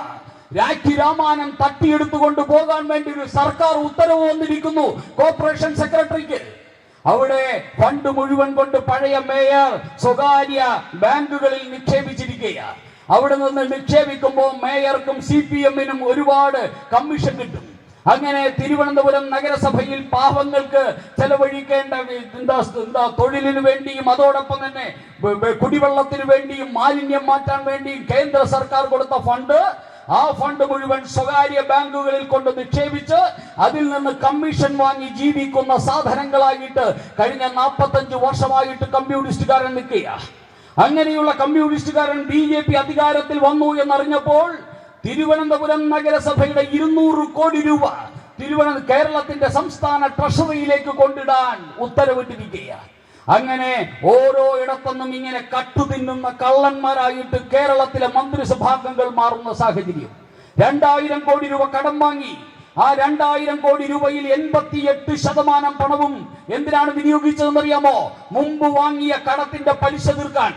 രാഖി രാമാനം തട്ടിയെടുത്തുകൊണ്ട് പോകാൻ വേണ്ടി ഒരു സർക്കാർ ഉത്തരവ് വന്നിരിക്കുന്നു കോർപ്പറേഷൻ സെക്രട്ടറിക്ക്. അവിടെ ഫണ്ട് മുഴുവൻ കൊണ്ട് പഴയ മേയർ സ്വകാര്യ ബാങ്കുകളിൽ നിക്ഷേപിച്ചിരിക്കുകയാണ്. അവിടെ നിന്ന് നിക്ഷേപിക്കുമ്പോൾ മേയർക്കും CPM-നും ഒരുപാട് കമ്മീഷൻ കിട്ടും. അങ്ങനെ തിരുവനന്തപുരം നഗരസഭയിൽ പാവങ്ങൾക്ക് ചെലവഴിക്കേണ്ട തൊഴിലിനു വേണ്ടിയും അതോടൊപ്പം തന്നെ കുടിവെള്ളത്തിന് വേണ്ടിയും മാലിന്യം മാറ്റാൻ വേണ്ടിയും കേന്ദ്ര സർക്കാർ കൊടുത്ത ഫണ്ട്, ആ ഫണ്ട് മുഴുവൻ സ്വകാര്യ ബാങ്കുകളിൽ കൊണ്ട് നിക്ഷേപിച്ച് അതിൽ നിന്ന് കമ്മീഷൻ വാങ്ങി ജീവിക്കുന്ന സാധനങ്ങളായിട്ട് കഴിഞ്ഞ 45 വർഷമായിട്ട് കമ്മ്യൂണിസ്റ്റുകാരൻ നിൽക്കുക. അങ്ങനെയുള്ള കമ്മ്യൂണിസ്റ്റുകാരൻ BJP അധികാരത്തിൽ വന്നു എന്നറിഞ്ഞപ്പോൾ തിരുവനന്തപുരം നഗരസഭയുടെ 200 കോടി രൂപ കേരളത്തിന്റെ സംസ്ഥാന ട്രഷറിയിലേക്ക് കൊണ്ടിടാൻ ഉത്തരവിട്ടിരിക്കുകയാണ്. അങ്ങനെ ഓരോ ഇടത്തുനിന്നും ഇങ്ങനെ കട്ടുതിന്നുന്ന കള്ളന്മാരായിട്ട് കേരളത്തിലെ മന്ത്രിസഭാംഗങ്ങൾ മാറുന്ന സാഹചര്യം. 2000 കോടി രൂപ കടം വാങ്ങി. ആ 2000 കോടി രൂപയിൽ 88% പണവും എന്തിനാണ് വിനിയോഗിച്ചതെന്നറിയാമോ? മുമ്പ് വാങ്ങിയ കടത്തിന്റെ പലിശ തീർക്കാൻ.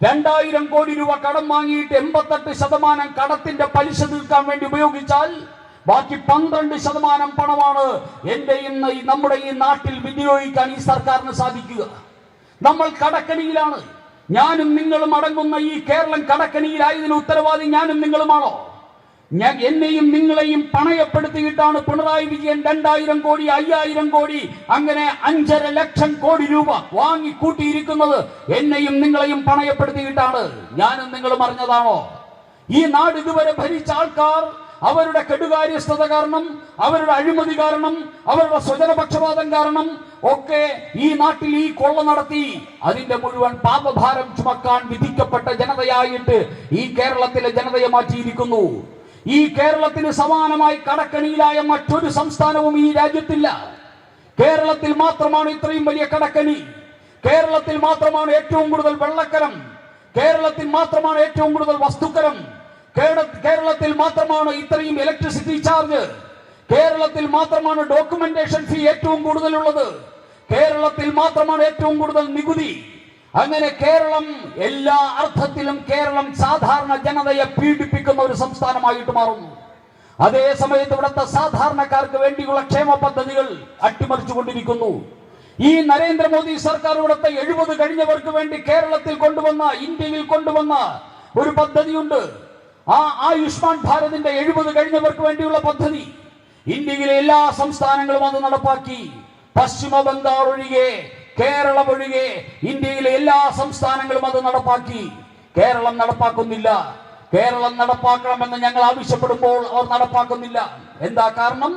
2000 കോടി രൂപ കടം വാങ്ങിയിട്ട് 88% കടത്തിന്റെ പലിശ തീർക്കാൻ വേണ്ടി ഉപയോഗിച്ചാൽ ബാക്കി 12% പണമാണ് നമ്മുടെ ഈ നാട്ടിൽ വിനിയോഗിക്കാൻ ഈ സർക്കാരിന് സാധിക്കുക. നമ്മൾ കടക്കണിയിലാണ്. ഞാനും നിങ്ങളും അടങ്ങുന്ന ഈ കേരളം കടക്കണിയിലായതിന് ഉത്തരവാദി ഞാനും നിങ്ങളുമാണോ? എന്നെയും നിങ്ങളെയും പണയപ്പെടുത്തിയിട്ടാണ് പിണറായി വിജയൻ 2000 കോടി 5000 കോടി അങ്ങനെ 5.5 ലക്ഷം കോടി രൂപ വാങ്ങി കൂട്ടിയിരിക്കുന്നത്. എന്നെയും നിങ്ങളെയും പണയപ്പെടുത്തിയിട്ടാണ്. ഞാനും നിങ്ങളും അറിഞ്ഞതാണോ? ഈ നാട് ഇതുവരെ ഭരിച്ച ആൾക്കാർ അവരുടെ കെടുകാര്യസ്ഥത കാരണം, അവരുടെ അഴിമതി കാരണം, അവരുടെ സ്വജനപക്ഷപാതം കാരണം ഒക്കെ ഈ നാട്ടിൽ ഈ കൊള്ള നടത്തി അതിന്റെ മുഴുവൻ പാപഭാരം ചുമക്കാൻ വിധിക്കപ്പെട്ട ജനതയായിട്ട് ഈ കേരളത്തിലെ ജനതയെ മാറ്റിയിരിക്കുന്നു. ഈ കേരളത്തിന് സമാനമായി കടക്കണിയിലായ മറ്റൊരു സംസ്ഥാനവും ഈ രാജ്യത്തില്ല. കേരളത്തിൽ മാത്രമാണ് ഇത്രയും വലിയ കടക്കണി. കേരളത്തിൽ മാത്രമാണ് ഏറ്റവും കൂടുതൽ വെള്ളക്കരം. കേരളത്തിൽ മാത്രമാണ് ഏറ്റവും കൂടുതൽ വസ്തുക്കരം. കേരളത്തിൽ മാത്രമാണ് ഇത്രയും ഇലക്ട്രിസിറ്റി ചാർജ്. കേരളത്തിൽ മാത്രമാണ് ഡോക്യുമെന്റേഷൻ ഫീ ഏറ്റവും കൂടുതലുള്ളത്. കേരളത്തിൽ മാത്രമാണ് ഏറ്റവും കൂടുതൽ നികുതി. അങ്ങനെ കേരളം എല്ലാ അർത്ഥത്തിലും സാധാരണ ജനതയെ പീഡിപ്പിക്കുന്ന ഒരു സംസ്ഥാനമായിട്ട് മാറുന്നു. അതേ സമയത്ത് ഇവിടുത്തെ സാധാരണക്കാർക്ക് വേണ്ടിയുള്ള ക്ഷേമ പദ്ധതികൾ അട്ടിമറിച്ചുകൊണ്ടിരിക്കുന്നു. ഈ നരേന്ദ്രമോദി സർക്കാർ ഇവിടുത്തെ 70 കഴിഞ്ഞവർക്ക് വേണ്ടി ഇന്ത്യയിൽ കൊണ്ടുവന്ന ഒരു പദ്ധതിയുണ്ട്. ആ ആയുഷ്മാൻ ഭാരതിന്റെ 70 കഴിഞ്ഞവർക്ക് വേണ്ടിയുള്ള പദ്ധതി ഇന്ത്യയിലെ എല്ലാ സംസ്ഥാനങ്ങളും അത് നടപ്പാക്കി. പശ്ചിമ ബംഗാൾ ഒഴികെ, കേരളം ഒഴികെ ഇന്ത്യയിലെ എല്ലാ സംസ്ഥാനങ്ങളും അത് നടപ്പാക്കി. കേരളം നടപ്പാക്കുന്നില്ല. കേരളം നടപ്പാക്കണമെന്ന് ഞങ്ങൾ ആവശ്യപ്പെടുമ്പോൾ അവർ നടപ്പാക്കുന്നില്ല. എന്താ കാരണം?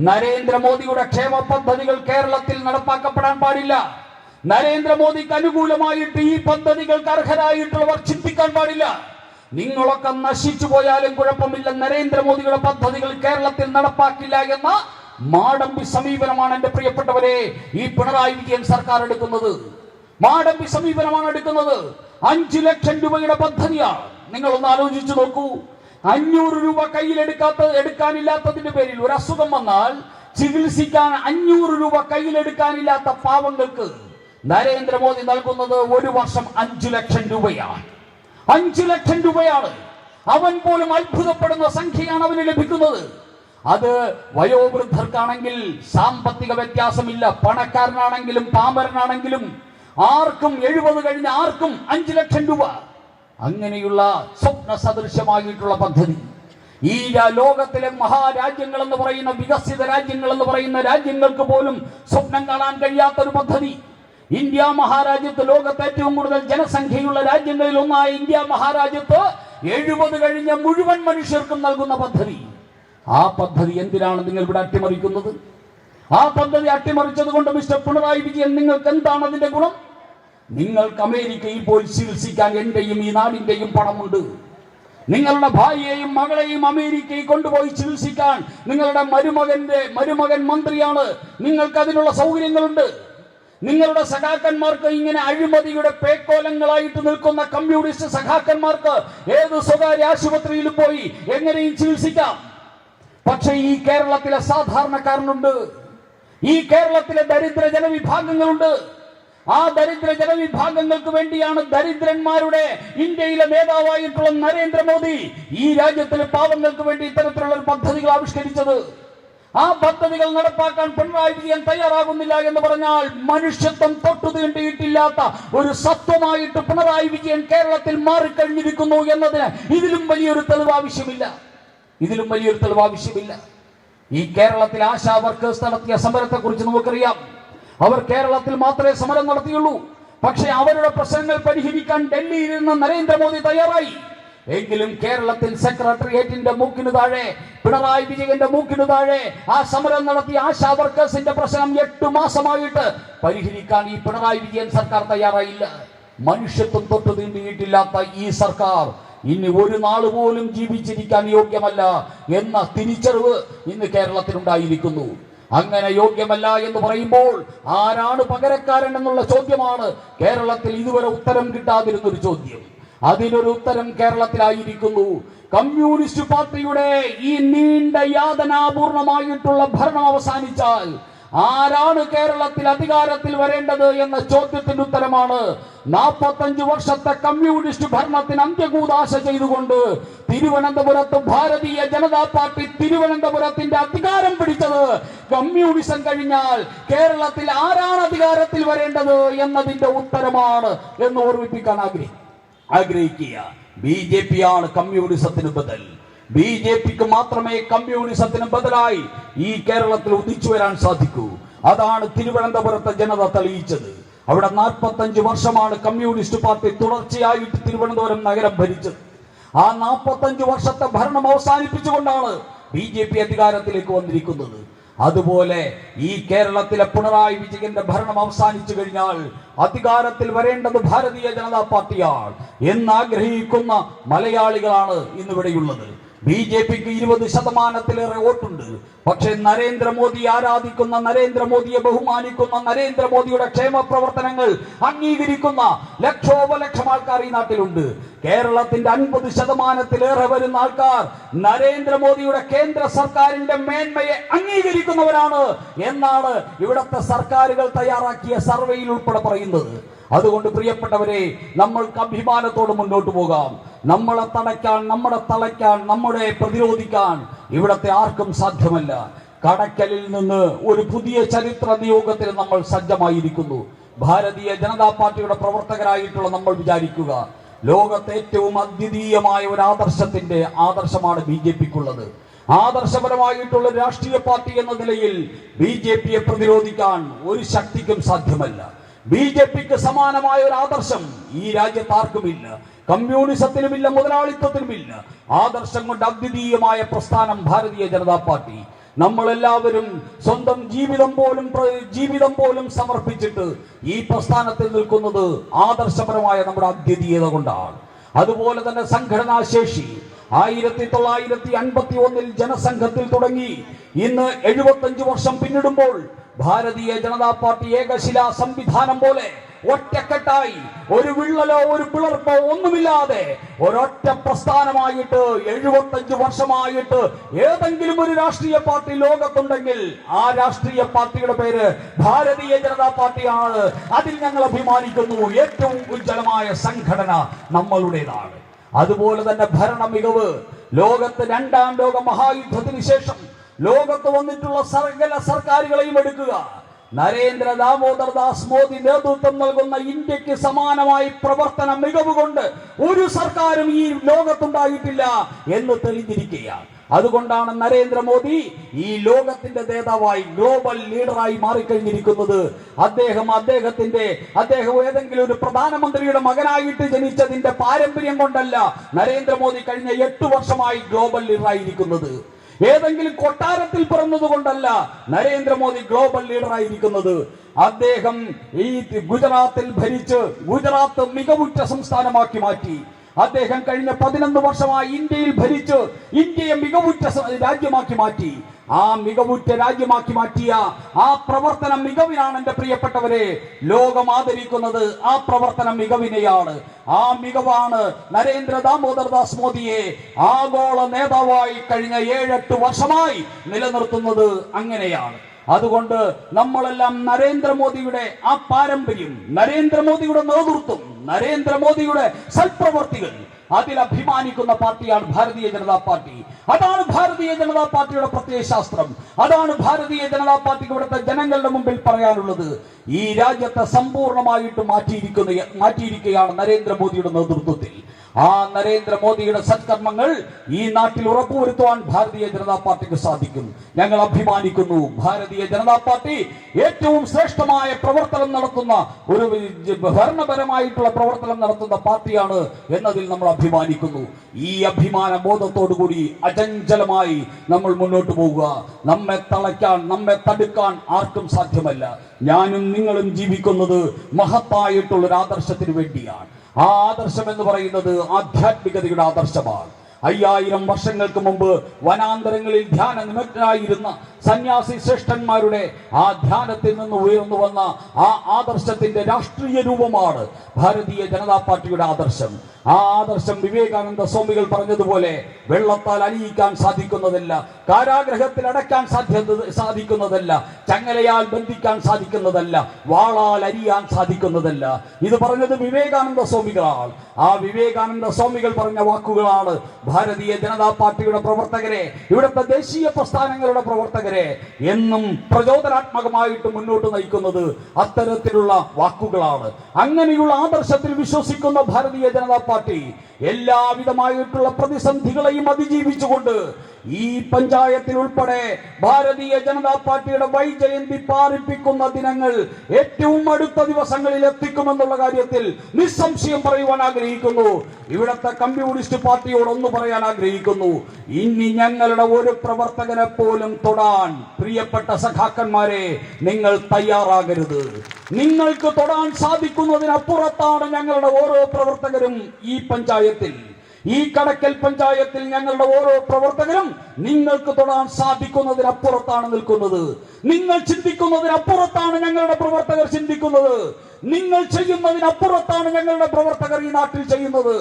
നരേന്ദ്രമോദിയുടെ ക്ഷേമ പദ്ധതികൾ കേരളത്തിൽ നടപ്പാക്കപ്പെടാൻ പാടില്ല. നരേന്ദ്രമോദിക്ക് അനുകൂലമായിട്ട് ഈ പദ്ധതികൾക്ക് അർഹരായിട്ടുള്ളവർ ചിന്തിക്കാൻ പാടില്ല. നിങ്ങളൊക്കെ നശിച്ചു പോയാലും കുഴപ്പമില്ല, നരേന്ദ്രമോദിയുടെ പദ്ധതികൾ കേരളത്തിൽ നടപ്പാക്കില്ല എന്ന മാടമ്പി സമീപനമാണ് എന്റെ പ്രിയപ്പെട്ടവരെ ഈ പിണറായി വിജയൻ സർക്കാർ എടുക്കുന്നത്. മാടമ്പി സമീപനമാണ് എടുക്കുന്നത്. 5 ലക്ഷം രൂപയുടെ പദ്ധതിയാണ്. നിങ്ങളൊന്ന് ആലോചിച്ചു നോക്കൂ. 500 രൂപ എടുക്കാനില്ലാത്തതിന്റെ പേരിൽ ഒരു അസുഖം വന്നാൽ ചികിത്സിക്കാൻ 500 രൂപ കയ്യിലെടുക്കാനില്ലാത്ത പാവങ്ങൾക്ക് നരേന്ദ്രമോദി നൽകുന്നത് ഒരു വർഷം 5 ലക്ഷം രൂപയാണ്. 5 ലക്ഷം രൂപയാണ്. അവൻ പോലും അത്ഭുതപ്പെടുന്ന സംഖ്യയാണ് അവന് ലഭിക്കുന്നത്. അത് വയോവൃദ്ധർക്കാണെങ്കിൽ സാമ്പത്തിക വ്യത്യാസമില്ല. പണക്കാരനാണെങ്കിലും പാമരനാണെങ്കിലും ആർക്കും 70 കഴിഞ്ഞ ആർക്കും 5 ലക്ഷം രൂപ. അങ്ങനെയുള്ള സ്വപ്ന സദൃശമായിട്ടുള്ള പദ്ധതി ഈ ലോകത്തിലെ മഹാരാജ്യങ്ങൾ എന്ന് പറയുന്ന, വികസിത രാജ്യങ്ങൾ എന്ന് പറയുന്ന രാജ്യങ്ങൾക്ക് പോലും സ്വപ്നം കാണാൻ കഴിയാത്തൊരു പദ്ധതി. ഇന്ത്യ മഹാരാജ്യത്ത്, ലോകത്ത് ഏറ്റവും കൂടുതൽ ജനസംഖ്യയുള്ള രാജ്യങ്ങളിൽ ഒന്നായ ഇന്ത്യ മഹാരാജ്യത്ത് 70 കഴിഞ്ഞ മുഴുവൻ മനുഷ്യർക്കും നൽകുന്ന പദ്ധതി. ആ പദ്ധതി എന്തിനാണ് നിങ്ങൾ ഇവിടെ അട്ടിമറിക്കുന്നത്? ആ പദ്ധതി അട്ടിമറിച്ചത് കൊണ്ട് മിസ്റ്റർ പിണറായി വിജയൻ നിങ്ങൾക്ക് എന്താണ് അതിന്റെ ഗുണം? നിങ്ങൾക്ക് അമേരിക്കയിൽ പോയി ചികിത്സിക്കാൻ എന്റെയും ഈ നാടിന്റെയും പണമുണ്ട്. നിങ്ങളുടെ ഭാര്യയെയും മകളെയും അമേരിക്കയിൽ കൊണ്ടുപോയി ചികിത്സിക്കാൻ നിങ്ങളുടെ മരുമകൻ മന്ത്രിയാണ്. നിങ്ങൾക്ക് അതിനുള്ള സൗകര്യങ്ങളുണ്ട്. നിങ്ങളുടെ സഖാക്കന്മാർക്ക്, ഇങ്ങനെ അഴിമതിയുടെ പേക്കോലങ്ങളായിട്ട് നിൽക്കുന്ന കമ്മ്യൂണിസ്റ്റ് സഖാക്കന്മാർക്ക് ഏത് സ്വകാര്യ ആശുപത്രിയിലും പോയി എങ്ങനെയും ചികിത്സിക്കാം. പക്ഷേ ഈ കേരളത്തിലെ സാധാരണക്കാരനുണ്ട്. ഈ കേരളത്തിലെ ദരിദ്ര ജനവിഭാഗങ്ങളുണ്ട്. ആ ദരിദ്ര ജനവിഭാഗങ്ങൾക്ക് വേണ്ടിയാണ് ദരിദ്രന്മാരുടെ ഇന്ത്യയിലെ നേതാവായിട്ടുള്ള നരേന്ദ്രമോദി ഈ രാജ്യത്തിലെ പാവങ്ങൾക്ക് വേണ്ടി ഇത്തരത്തിലുള്ള പദ്ധതികൾ ആവിഷ്കരിച്ചത്. ആ പദ്ധതികൾ നടപ്പാക്കാൻ പിണറായി വിജയൻ തയ്യാറാകുന്നില്ല എന്ന് പറഞ്ഞാൽ മനുഷ്യത്വം തൊട്ടു തീണ്ടിയിട്ടില്ലാത്ത ഒരു സത്വമായിട്ട് പിണറായി വിജയൻ കേരളത്തിൽ മാറിക്കഴിഞ്ഞിരിക്കുന്നു എന്നതിന് ഇതിലും വലിയൊരു തെളിവ് ആവശ്യമില്ല. ഈ കേരളത്തിൽ ആശാ വർക്കേഴ്സ് നടത്തിയ സമരത്തെ കുറിച്ച് നമുക്കറിയാം. അവർ കേരളത്തിൽ മാത്രമേ സമരം നടത്തിയുള്ളൂ. പക്ഷെ അവരുടെ പ്രശ്നങ്ങൾ പരിഹരിക്കാൻ ഡൽഹിയിൽ നിന്ന് നരേന്ദ്രമോദി തയ്യാറായി. എങ്കിലും കേരളത്തിൽ സെക്രട്ടേറിയറ്റിന്റെ മൂക്കിന് താഴെ, പിണറായി വിജയന്റെ മൂക്കിന് താഴെ ആ സമരം നടത്തിയ ആശാ വർക്കേഴ്സിന്റെ പ്രശ്നം 8 മാസമായിട്ട് പരിഹരിക്കാൻ ഈ പിണറായി വിജയൻ സർക്കാർ തയ്യാറായില്ല. മനുഷ്യത്വം തൊട്ട് തീണ്ടിയിട്ടില്ലാത്ത ഈ സർക്കാർ ഇനി ഒരു നാൾ പോലും ജീവിച്ചിരിക്കാൻ യോഗ്യമല്ല എന്ന തിരിച്ചറിവ് ഇന്ന് കേരളത്തിലുണ്ടായിരിക്കുന്നു. അങ്ങനെ യോഗ്യമല്ല എന്ന് പറയുമ്പോൾ ആരാണ് പകരക്കാരൻ എന്നുള്ള ചോദ്യമാണ് കേരളത്തിൽ ഇതുവരെ ഉത്തരം കിട്ടാതിരുന്നൊരു ചോദ്യം. അതിനൊരു ഉത്തരം കേരളത്തിലായിരിക്കുന്നു. കമ്മ്യൂണിസ്റ്റ് പാർട്ടിയുടെ ഈ നീണ്ട യാതനാപൂർണമായിട്ടുള്ള ഭരണം അവസാനിച്ചാൽ ആരാണ് കേരളത്തിൽ അധികാരത്തിൽ വരേണ്ടത് എന്ന ചോദ്യത്തിന്റെ ഉത്തരമാണ് 45 വർഷത്തെ കമ്മ്യൂണിസ്റ്റ് ഭരണത്തിന് അന്ത്യകൂദാശ ചെയ്തുകൊണ്ട് തിരുവനന്തപുരത്ത് ഭാരതീയ ജനതാ പാർട്ടി തിരുവനന്തപുരത്തിന്റെ അധികാരം പിടിച്ചത്. കമ്മ്യൂണിസം കഴിഞ്ഞാൽ കേരളത്തിൽ ആരാണ് അധികാരത്തിൽ വരേണ്ടത് എന്നതിന്റെ ഉത്തരമാണ് എന്ന് ഓർമ്മിപ്പിക്കാൻ ആഗ്രഹിക്കുക. BJP ആണ് കമ്മ്യൂണിസത്തിന് ബദൽ. BJPക്ക് മാത്രമേ കമ്മ്യൂണിസത്തിന് ബദലായി ഈ കേരളത്തിൽ ഉദിച്ചു വരാൻ സാധിക്കൂ. അതാണ് തിരുവനന്തപുരത്തെ ജനത തെളിയിച്ചത്. അവിടെ 45 വർഷമാണ് കമ്മ്യൂണിസ്റ്റ് പാർട്ടി തുടർച്ചയായിട്ട് തിരുവനന്തപുരം നഗരം ഭരിച്ചത്. ആ 45 വർഷത്തെ ഭരണം അവസാനിപ്പിച്ചുകൊണ്ടാണ് BJP അധികാരത്തിലേക്ക് വന്നിരിക്കുന്നത്. അതുപോലെ ഈ കേരളത്തിലെ പിണറായി വിജയന്റെ ഭരണം അവസാനിച്ചു കഴിഞ്ഞാൽ അധികാരത്തിൽ വരേണ്ടത് ഭാരതീയ ജനതാ പാർട്ടിയാണ് എന്നാഗ്രഹിക്കുന്ന മലയാളികളാണ് ഇന്നിവിടെയുള്ളത്. BJPക്ക് 20% വോട്ടുണ്ട്. പക്ഷെ നരേന്ദ്രമോദി ആരാധിക്കുന്ന, നരേന്ദ്രമോദിയെ ബഹുമാനിക്കുന്ന, നരേന്ദ്രമോദിയുടെ ക്ഷേമ പ്രവർത്തനങ്ങൾ അംഗീകരിക്കുന്ന ലക്ഷോപലക്ഷം ആൾക്കാർ ഈ നാട്ടിലുണ്ട്. കേരളത്തിന്റെ 50% വരുന്ന ആൾക്കാർ നരേന്ദ്രമോദിയുടെ കേന്ദ്ര സർക്കാരിന്റെ മേന്മയെ അംഗീകരിക്കുന്നവരാണ് എന്നാണ് ഇവിടത്തെ സർക്കാരുകൾ തയ്യാറാക്കിയ സർവേയിൽ ഉൾപ്പെടെ പറയുന്നത്. അതുകൊണ്ട് പ്രിയപ്പെട്ടവരെ, നമ്മൾക്ക് അഭിമാനത്തോടെ മുന്നോട്ട് പോകാം. നമ്മളെ തടയ്ക്കാൻ, നമ്മളെ തളയ്ക്കാൻ, നമ്മളെ പ്രതിരോധിക്കാൻ ഇവിടത്തെ ആർക്കും സാധ്യമല്ല. കടക്കലിൽ നിന്ന് ഒരു പുതിയ ചരിത്ര നിയോഗത്തിന് നമ്മൾ സജ്ജമായിരിക്കുന്നു. ഭാരതീയ ജനതാ പാർട്ടിയുടെ പ്രവർത്തകരായിട്ടുള്ള നമ്മൾ വിചാരിക്കുക, ലോകത്തെ ഏറ്റവും അദ്വിതീയമായ ഒരു ആദർശമാണ് BJPക്കുള്ളത്. ആദർശപരമായിട്ടുള്ള രാഷ്ട്രീയ പാർട്ടി എന്ന നിലയിൽ BJPയെ പ്രതിരോധിക്കാൻ ഒരു ശക്തിക്കും സാധ്യമല്ല. BJPക്ക് സമാനമായ ഒരു ആദർശം ഈ രാജ്യത്ത് ആർക്കുമില്ല. കമ്മ്യൂണിസത്തിനുമില്ല, മുതലാളിത്തത്തിനുമില്ല. ആദർശം കൊണ്ട് അദ്വിതീയമായ പ്രസ്ഥാനം ഭാരതീയ ജനതാ പാർട്ടി. നമ്മളെല്ലാവരും സ്വന്തം ജീവിതം പോലും സമർപ്പിച്ചിട്ട് ഈ പ്രസ്ഥാനത്തിൽ നിൽക്കുന്നത് ആദർശപരമായ നമ്മുടെ അദ്വിതീയത കൊണ്ടാണ്. അതുപോലെ തന്നെ സംഘടനാശേഷി 1951 ജനസംഘത്തിൽ തുടങ്ങി ഇന്ന് 75 വർഷം പിന്നിടുമ്പോൾ ഭാരതീയ ജനതാ പാർട്ടി ഏകശിലാ സംവിധാനം പോലെ ഒറ്റക്കെട്ടായി ഒരു വിള്ളലോ ഒരു പിളർപ്പോ ഒന്നുമില്ലാതെ ഒരൊറ്റ പ്രസ്ഥാനമായിട്ട് 75 വർഷമായിട്ട് ഏതെങ്കിലും ഒരു രാഷ്ട്രീയ പാർട്ടി ലോകത്തുണ്ടെങ്കിൽ ആ രാഷ്ട്രീയ പാർട്ടിയുടെ പേര് ഭാരതീയ ജനതാ പാർട്ടിയാണ്. അതിൽ ഞങ്ങൾ അഭിമാനിക്കുന്നു. ഏറ്റവും ഉജ്ജ്വലമായ സംഘടന നമ്മളുടേതാണ്. അതുപോലെ തന്നെ ഭരണ മികവ്. ലോകത്ത് 2ാം ലോക മഹായുദ്ധത്തിന് ശേഷം ലോകത്ത് വന്നിട്ടുള്ള സകല സർക്കാരുകളെയും എടുക്കുക, നരേന്ദ്ര ദാമോദർ ദാസ് മോദി നേതൃത്വം നൽകുന്ന ഇന്ത്യക്ക് സമാനമായി പ്രവർത്തന മികവ് കൊണ്ട് ഒരു സർക്കാരും ഈ ലോകത്തുണ്ടായിട്ടില്ല എന്ന് തെളിഞ്ഞിരിക്കുകയാണ്. അതുകൊണ്ടാണ് നരേന്ദ്രമോദി ഈ ലോകത്തിന്റെ നേതാവായി, ഗ്ലോബൽ ലീഡറായി മാറിക്കഴിഞ്ഞിരിക്കുന്നത്. അദ്ദേഹം ഏതെങ്കിലും ഒരു പ്രധാനമന്ത്രിയുടെ മകനായിട്ട് ജനിച്ചതിന്റെ പാരമ്പര്യം കൊണ്ടല്ല നരേന്ദ്രമോദി കഴിഞ്ഞ 8 വർഷമായി ഗ്ലോബൽ ലീഡറായിരിക്കുന്നത്. ഏതെങ്കിലും കൊട്ടാരത്തിൽ പിറന്നതുകൊണ്ടല്ല നരേന്ദ്രമോദി ഗ്ലോബൽ ലീഡറായിരിക്കുന്നത്. അദ്ദേഹം ഈ ഗുജറാത്തിൽ ഭരിച്ച് ഗുജറാത്ത് മികവുറ്റ സംസ്ഥാനമാക്കി മാറ്റി. അദ്ദേഹം കഴിഞ്ഞ 11 വർഷമായി ഇന്ത്യയിൽ ഭരിച്ച് ഇന്ത്യയെ മികവുറ്റ രാജ്യമാക്കി മാറ്റി. ആ മികവുറ്റ രാജ്യമാക്കി മാറ്റിയ ആ പ്രവർത്തന മികവിനാണ് എന്റെ പ്രിയപ്പെട്ടവരെ ലോകം ആദരിക്കുന്നത്. ആ പ്രവർത്തന മികവിനെയാണ്. ആ മികവാണ് നരേന്ദ്ര ദാമോദർ ദാസ് മോദിയെ ആഗോള നേതാവായി കഴിഞ്ഞ 7-8 വർഷമായി നിലനിർത്തുന്നത്. അങ്ങനെയാണ്. അതുകൊണ്ട് നമ്മളെല്ലാം നരേന്ദ്രമോദിയുടെ ആ പാരമ്പര്യം, നരേന്ദ്രമോദിയുടെ നേതൃത്വം, നരേന്ദ്രമോദിയുടെ സൽപ്രവർത്തികൾ, അതിൽ അഭിമാനിക്കുന്ന പാർട്ടിയാണ് ഭാരതീയ ജനതാ പാർട്ടി. അതാണ് ഭാരതീയ ജനതാ പാർട്ടിയുടെ പ്രത്യയശാസ്ത്രം. അതാണ് ഭാരതീയ ജനതാ പാർട്ടിക്ക് ഇവിടുത്തെ ജനങ്ങളുടെ മുമ്പിൽ പറയാനുള്ളത്. ഈ രാജ്യത്തെ സമ്പൂർണമായിട്ട് മാറ്റിയിരിക്കുകയാണ് നരേന്ദ്രമോദിയുടെ നേതൃത്വത്തിൽ. ആ നരേന്ദ്രമോദിയുടെ സത്കർമ്മങ്ങൾ ഈ നാട്ടിൽ ഉറപ്പുവരുത്തുവാൻ ഭാരതീയ ജനതാ പാർട്ടിക്ക് സാധിക്കും. ഞങ്ങൾ അഭിമാനിക്കുന്നു. ഭാരതീയ ജനതാ പാർട്ടി ഏറ്റവും ശ്രേഷ്ഠമായ പ്രവർത്തനം നടത്തുന്ന, ഒരു ഭരണപരമായിട്ടുള്ള പ്രവർത്തനം നടത്തുന്ന പാർട്ടിയാണ് എന്നതിൽ നമ്മൾ അഭിമാനിക്കുന്നു. ഈ അഭിമാന ബോധത്തോടു കൂടി അചഞ്ചലമായി നമ്മൾ മുന്നോട്ട് പോവുക. നമ്മെ തളയ്ക്കാൻ, നമ്മെ തടുക്കാൻ ആർക്കും സാധ്യമല്ല. ഞാനും നിങ്ങളും ജീവിക്കുന്നത് മഹത്തായിട്ടുള്ളൊരു ആദർശത്തിന് വേണ്ടിയാണ്. ആ ആദർശം എന്ന് പറയുന്നത് ആധ്യാത്മികതയുടെ ആദർശമാണ്. 5000 വർഷങ്ങൾക്ക് മുമ്പ് വനാന്തരങ്ങളിൽ ധ്യാന നിമഗ്നരായിരുന്ന സന്യാസി ശ്രേഷ്ഠന്മാരുടെ ആ ധ്യാനത്തിൽ നിന്ന് ഉയർന്നു വന്ന ആ ആദർശത്തിന്റെ രാഷ്ട്രീയ രൂപമാണ് ഭാരതീയ ജനതാ പാർട്ടിയുടെ ആദർശം. ആ ആദർശം വിവേകാനന്ദ സ്വാമികൾ പറഞ്ഞതുപോലെ വെള്ളത്താൽ അലിയിക്കാൻ സാധിക്കുന്നതല്ല, കാരാഗ്രഹത്തിൽ അടയ്ക്കാൻ സാധിക്കുന്നതല്ല, ചങ്ങലയാൽ ബന്ധിക്കാൻ സാധിക്കുന്നതല്ല, വാളാൽ അരിയാൻ സാധിക്കുന്നതല്ല. ഇത് പറഞ്ഞത് വിവേകാനന്ദ സ്വാമികളാണ്. ആ വിവേകാനന്ദ സ്വാമികൾ പറഞ്ഞ വാക്കുകളാണ് ഭാരതീയ ജനതാ പാർട്ടിയുടെ പ്രവർത്തകരെ, ഇവിടുത്തെ ദേശീയ പ്രസ്ഥാനങ്ങളുടെ പ്രവർത്തകരെ എന്നും പ്രചോദനാത്മകമായിട്ട് മുന്നോട്ട് നയിക്കുന്നത്. അത്തരത്തിലുള്ള വാക്കുകളാണ്. അങ്ങനെയുള്ള ആദർശത്തിൽ വിശ്വസിക്കുന്ന ഭാരതീയ ജനതാ പാർട്ടി എല്ലാവിധമായിട്ടുള്ള പ്രതിസന്ധികളെയും അതിജീവിച്ചുകൊണ്ട് ഈ പഞ്ചായത്തിൽ ഉൾപ്പെടെ ഭാരതീയ ജനതാ പാർട്ടിയുടെ വൈജയന്തി പാറിപ്പിക്കുന്ന ദിനങ്ങൾ ഏറ്റവും അടുത്ത ദിവസങ്ങളിൽ എത്തിക്കുമെന്നുള്ള കാര്യത്തിൽ നിസ്സംശയം പറയുവാൻ ആഗ്രഹിക്കുന്നു. ഇവിടത്തെ കമ്മ്യൂണിസ്റ്റ് പാർട്ടിയോട് ഒന്ന് പറയാൻ ആഗ്രഹിക്കുന്നു. ഇനി ഞങ്ങളുടെ ഒരു പ്രവർത്തകനെ പോലും തൊടാൻ പ്രിയപ്പെട്ട സഖാക്കന്മാരെ നിങ്ങൾ തയ്യാറാകരുത്. നിങ്ങൾക്ക് തൊടാൻ സാധിക്കുന്നതിനപ്പുറത്താണ് ഞങ്ങളുടെ ഓരോ പ്രവർത്തകരും ഈ പഞ്ചായത്തിൽ. ഈ കടക്കൽ പഞ്ചായത്തിൽ ഞങ്ങളുടെ ഓരോ പ്രവർത്തകരും നിങ്ങൾക്ക് തൊടാൻ സാധിക്കുന്നതിനപ്പുറത്താണ് നിൽക്കുന്നത്. നിങ്ങൾ ചിന്തിക്കുന്നതിനപ്പുറത്താണ് ഞങ്ങളുടെ പ്രവർത്തകർ ചിന്തിക്കുന്നത്. നിങ്ങൾ ചെയ്യുന്നതിനപ്പുറത്താണ് ഞങ്ങളുടെ പ്രവർത്തകർ ഈ നാട്ടിൽ ചെയ്യുന്നത്.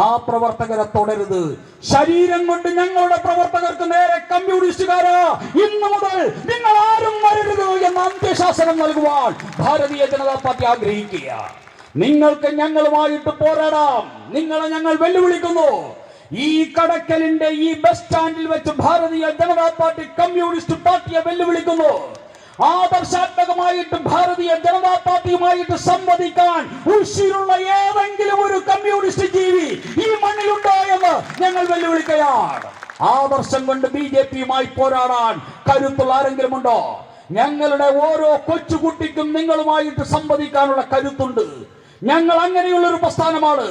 ആ പ്രവർത്തകരെ തുടരുത്. ശരീരം കൊണ്ട് ഞങ്ങളുടെ പ്രവർത്തകർക്ക് നേരെ കമ്മ്യൂണിസ്റ്റുകാരാ, ഇന്നു മുതൽ നിങ്ങൾ ആരും വരരുത് എന്ന അന്ത്യശാസനം നൽകുവാൻ ഭാരതീയ ജനതാ പാർട്ടി ആഗ്രഹിക്കുക. നിങ്ങൾക്ക് ഞങ്ങളുമായിട്ട് പോരാടാം. നിങ്ങളെ ഞങ്ങൾ വെല്ലുവിളിക്കുന്നു. ഈ കടക്കലിന്റെ ഈ ബസ് സ്റ്റാൻഡിൽ വെച്ച് ഭാരതീയ ജനതാ പാർട്ടി കമ്മ്യൂണിസ്റ്റ് പാർട്ടിയെ വെല്ലുവിളിക്കുന്നു. ആദർശാത്മകമായിട്ട് ഭാരതീയ ജനതാ പാർട്ടിയുമായിട്ട് സംവദിക്കാൻ ഉശിരുള്ള ഏതെങ്കിലും ഒരു കമ്മ്യൂണിസ്റ്റ് ജീവി ഈ മണ്ണിലുണ്ടോ എന്ന് ഞങ്ങൾ വെല്ലുവിളിക്കുകയാണ്. ആദർശം കൊണ്ട് BJPയുമായി പോരാടാൻ കരുത്തുള്ള ആരെങ്കിലും ഉണ്ടോ? ഞങ്ങളുടെ ഓരോ കൊച്ചുകുട്ടിക്കും നിങ്ങളുമായിട്ട് സംവദിക്കാനുള്ള കരുത്തുണ്ട്. ഞങ്ങൾ അങ്ങനെയുള്ള ഒരു പ്രസ്ഥാനമാണ്.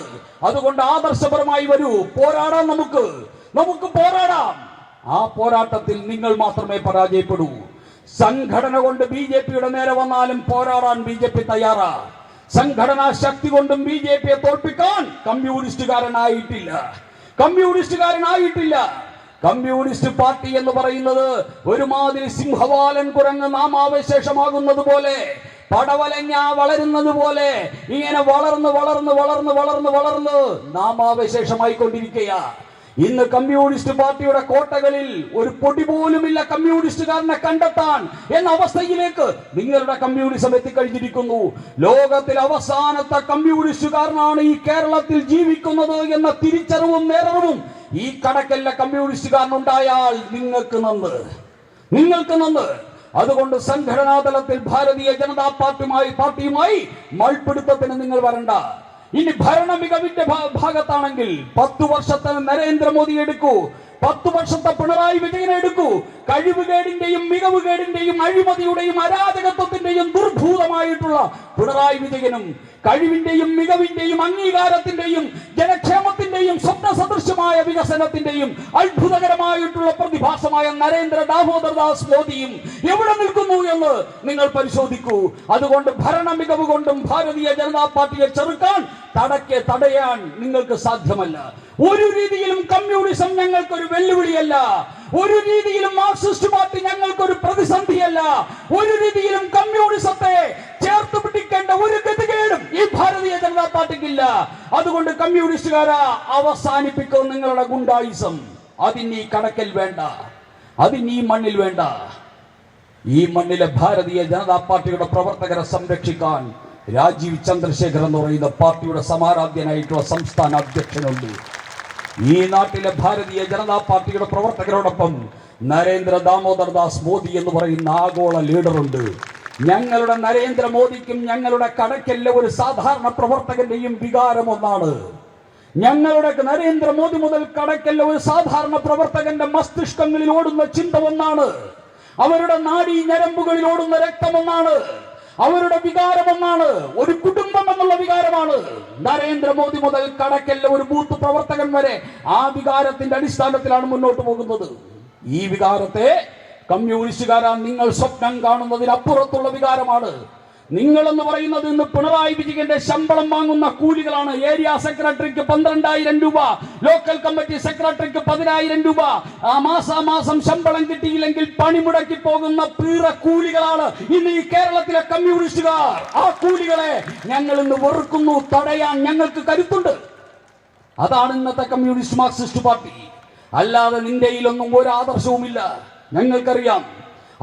അതുകൊണ്ട് ആദർശപരമായി വരൂ, പോരാടാം. നമുക്ക് പോരാടാം. ആ പോരാട്ടത്തിൽ നിങ്ങൾ മാത്രമേ പരാജയപ്പെടൂ. സംഘടന കൊണ്ട് BJPയുടെ നേരെ വന്നാലും പോരാടാൻ BJP തയ്യാറാ. സംഘടനാ ശക്തി കൊണ്ടും BJPയെ തോൽപ്പിക്കാൻ കമ്മ്യൂണിസ്റ്റുകാരനായിട്ടില്ല. കമ്മ്യൂണിസ്റ്റ് പാർട്ടി എന്ന് പറയുന്നത് ഒരുമാതിരി സിംഹവാലൻ കുരങ്ങ് നാമാവശേഷമാകുന്നത് പോലെ, പടവലങ്ങ വളരുന്നത് പോലെ ഇങ്ങനെ വളർന്ന് നാമാവശേഷമായി കൊണ്ടിരിക്കുക. ഇന്ന് കമ്മ്യൂണിസ്റ്റ് പാർട്ടിയുടെ കോട്ടകളിൽ ഒരു പൊടി പോലുമില്ല കമ്മ്യൂണിസ്റ്റുകാരനെ കണ്ടെത്താൻ എന്ന അവസ്ഥയിലേക്ക് നിങ്ങളുടെ കമ്മ്യൂണിസം എത്തിക്കഴിഞ്ഞിരിക്കുന്നു. ലോകത്തിൽ അവസാനത്തെ കമ്മ്യൂണിസ്റ്റുകാരനാണ് ഈ കേരളത്തിൽ ജീവിക്കുന്നത് എന്ന തിരിച്ചറിവും നേരവും ഈ കടക്കലിലെ കമ്മ്യൂണിസ്റ്റുകാരനുണ്ടായാൽ നിങ്ങൾക്ക് നന്ന്. അതുകൊണ്ട് സംഘടനാ തലത്തിൽ ഭാരതീയ ജനതാ പാർട്ടിയുമായി മൽപിടുത്തത്തിന് നിങ്ങൾ വരണ്ട. ഇനി ഭരണ മികവിന്റെ ഭാഗത്താണെങ്കിൽ 10 വർഷത്തെ നരേന്ദ്രമോദി എടുക്കൂ, 10 വർഷത്തെ പിണറായി വിജയനെ എടുക്കൂ. കഴിവുകേടിന്റെയും മികവുകേടിന്റെയും അഴിമതിയുടെയും അരാജകത്വത്തിന്റെയും ദുർഭൂതമായിട്ടുള്ള പിണറായി വിജയനും കഴിവിന്റെയും മികവിന്റെയും അംഗീകാരത്തിന്റെയും ജനക്ഷേമത്തിന്റെയും സ്വപ്ന സദൃശമായ വികസനത്തിന്റെയും അത്ഭുതകരമായിട്ടുള്ള പ്രതിഭാസമായ നരേന്ദ്ര ദാമോദർദാസ് മോദിയും എവിടെ നിൽക്കുന്നു എന്ന് നിങ്ങൾ പരിശോധിക്കൂ. അതുകൊണ്ട് ഭരണ മികവ് കൊണ്ടും ഭാരതീയ ജനതാ പാർട്ടിയെ ചെറുക്കാൻ തടയാൻ നിങ്ങൾക്ക് സാധ്യമല്ല. ഒരു രീതിയിലും കമ്മ്യൂണിസം ഞങ്ങൾക്കൊരു വെല്ലുവിളിയല്ല. ഒരു രീതിയിലും മാർക്സിസ്റ്റ് പാർട്ടി ഞങ്ങൾക്കൊരു പ്രതിസന്ധിയല്ല. ഒരു രീതിയിലും കമ്മ്യൂണിസത്തെ ചേർത്ത് പിടിക്കേണ്ട ഒരു ഗതികേടും ഈ ഭാരതീയ ജനതാ പാർട്ടിക്കില്ല. അതുകൊണ്ട് കമ്മ്യൂണിസ്റ്റുകാരാ, അവസാനിപ്പിക്കും നിങ്ങളുടെ ഗുണ്ടായിസം. അതിന് ഈ കടക്കൽ വേണ്ട, അതിന് ഈ മണ്ണിൽ വേണ്ട. ഈ മണ്ണിലെ ഭാരതീയ ജനതാ പാർട്ടിയുടെ പ്രവർത്തകരെ സംരക്ഷിക്കാൻ രാജീവ് ചന്ദ്രശേഖർ എന്ന് പറയുന്ന പാർട്ടിയുടെ സമാരാധ്യനായിട്ടുള്ള സംസ്ഥാന അധ്യക്ഷനുണ്ട്. ഈ നാട്ടിലെ ഭാരതീയ ജനതാ പാർട്ടിയുടെ പ്രവർത്തകരോടൊപ്പം നരേന്ദ്ര ദാമോദർദാസ് മോദി എന്ന് പറയുന്ന ആഗോള ലീഡറുണ്ട്. ഞങ്ങളുടെ നരേന്ദ്രമോദിക്കും ഞങ്ങളുടെ കടക്കലിലെ ഒരു സാധാരണ പ്രവർത്തകന്റെയും വികാരം ഒന്നാണ്. ഞങ്ങളുടെ നരേന്ദ്രമോദി മുതൽ കടക്കലിലെ ഒരു സാധാരണ പ്രവർത്തകന്റെ മസ്തിഷ്കങ്ങളിൽ ഓടുന്ന ചിന്ത ഒന്നാണ്. അവരുടെ നാഡീ ഞരമ്പുകളിൽ ഓടുന്ന രക്തം ഒന്നാണ്. അവരുടെ വികാരം ഒന്നാണ്, ഒരു കുടുംബം എന്നുള്ള വികാരമാണ്. നരേന്ദ്രമോദി മുതൽ കടക്കലിലെ ഒരു ബൂത്ത് പ്രവർത്തകൻ വരെ ആ വികാരത്തിന്റെ അടിസ്ഥാനത്തിലാണ് മുന്നോട്ട് പോകുന്നത്. ഈ വികാരത്തെ കമ്മ്യൂണിസ്റ്റുകാരാ നിങ്ങൾ സ്വപ്നം കാണുന്നതിനപ്പുറത്തുള്ള വികാരമാണ്. നിങ്ങൾ എന്ന് പറയുന്നത് ഇന്ന് പിണറായി വിജയന്റെ ശമ്പളം വാങ്ങുന്ന കൂലികളാണ്. ഏരിയ സെക്രട്ടറിക്ക് 12,000 രൂപ, ലോക്കൽ കമ്മിറ്റി സെക്രട്ടറിക്ക് 10,000 രൂപ. ആ മാസാമാസം ശമ്പളം കിട്ടിയില്ലെങ്കിൽ പണിമുടക്കി പോകുന്ന പീറ കൂലികളാണ് ഇന്ന് ഈ കേരളത്തിലെ കമ്മ്യൂണിസ്റ്റുകാർ. ആ കൂലികളെ ഞങ്ങൾ ഇന്ന് വെറുക്കുന്നു. തടയാൻ ഞങ്ങൾക്ക് കരുത്തുണ്ട്. അതാണ് ഇന്നത്തെ കമ്മ്യൂണിസ്റ്റ് മാർക്സിസ്റ്റ് പാർട്ടി. അല്ലാതെ നിന്റെയിലൊന്നും ഒരു ആദർശവുമില്ല, ഞങ്ങൾക്കറിയാം.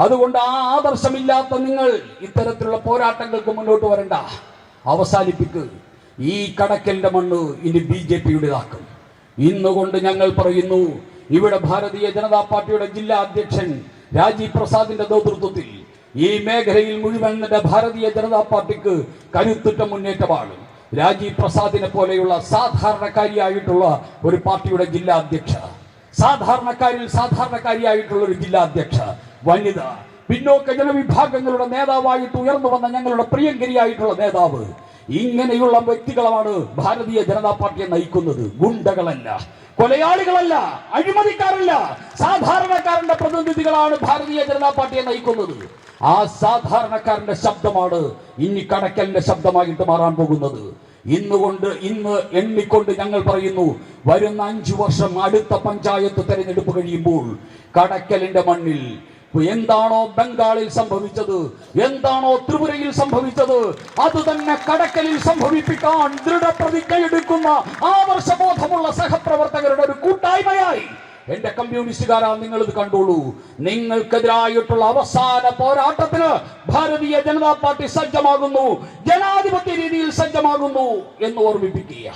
അതുകൊണ്ട് ആ ആദർശമില്ലാത്ത നിങ്ങൾ ഇത്തരത്തിലുള്ള പോരാട്ടങ്ങൾക്ക് മുന്നോട്ട് വരണ്ട, അവസാനിപ്പിക്ക്. ഈ കടക്കലിന്റെ മണ്ണ് ഇനി BJP-യുടേതാക്കും. ഇന്നുകൊണ്ട് ഞങ്ങൾ പറയുന്നു, ഇവിടെ ഭാരതീയ ജനതാ പാർട്ടിയുടെ ജില്ലാ അധ്യക്ഷൻ രാജീവ് പ്രസാദിന്റെ നേതൃത്വത്തിൽ ഈ മേഖലയിൽ മുഴുവൻ ഭാരതീയ ജനതാ പാർട്ടിക്ക് കരുത്തുറ്റ മുന്നേറ്റമാണ്. രാജീവ് പ്രസാദിനെ പോലെയുള്ള സാധാരണക്കാരിയായിട്ടുള്ള ഒരു പാർട്ടിയുടെ ജില്ലാ അധ്യക്ഷ, സാധാരണക്കാരിയായിട്ടുള്ള ഒരു ജില്ലാ അധ്യക്ഷ, വനിത, പിന്നോക്ക ജനവിഭാഗങ്ങളുടെ നേതാവായിട്ട് ഉയർന്നു വന്ന ഞങ്ങളുടെ പ്രിയങ്കരിയായിട്ടുള്ള നേതാവ്, ഇങ്ങനെയുള്ള വ്യക്തികളാണ് ഭാരതീയ ജനതാ പാർട്ടിയെ നയിക്കുന്നത്. ഗുണ്ടകളല്ല, കൊലയാളികളല്ല, അഴിമതിക്കാരല്ല, സാധാരണക്കാരന്റെ പ്രതിനിധികളാണ് ഭാരതീയ ജനതാ പാർട്ടിയെ നയിക്കുന്നത്. ആ സാധാരണക്കാരന്റെ ശബ്ദമാണ് ഇനി കടക്കലിന്റെ ശബ്ദമായിട്ട് മാറാൻ പോകുന്നത്. ഇന്ന് എണ്ണിക്കൊണ്ട് ഞങ്ങൾ പറയുന്നു, വരുന്ന 5 വർഷം അടുത്ത പഞ്ചായത്ത് തെരഞ്ഞെടുപ്പ് കഴിയുമ്പോൾ കടക്കലിന്റെ മണ്ണിൽ എന്താണോ ബംഗാളിൽ സംഭവിച്ചത്, എന്താണോ ത്രിപുരയിൽ സംഭവിച്ചത്, അത് തന്നെ കടക്കലിൽ സംഭവിപ്പിക്കാൻ ദൃഢപ്രതിജ്ഞയെടുക്കുന്ന ആദർശബോധമുള്ള സഹപ്രവർത്തകരുടെ ഒരു കൂട്ടായ്മയായി എന്റെ കമ്മ്യൂണിസ്റ്റുകാരാ നിങ്ങൾ ഇത് കണ്ടോളൂ. നിങ്ങൾക്കെതിരായിട്ടുള്ള അവസാന പോരാട്ടത്തിന് ഭാരതീയ ജനതാ പാർട്ടി സജ്ജമാകുന്നു, ജനാധിപത്യ രീതിയിൽ സജ്ജമാകുന്നു എന്ന് ഓർമ്മിപ്പിക്കുക.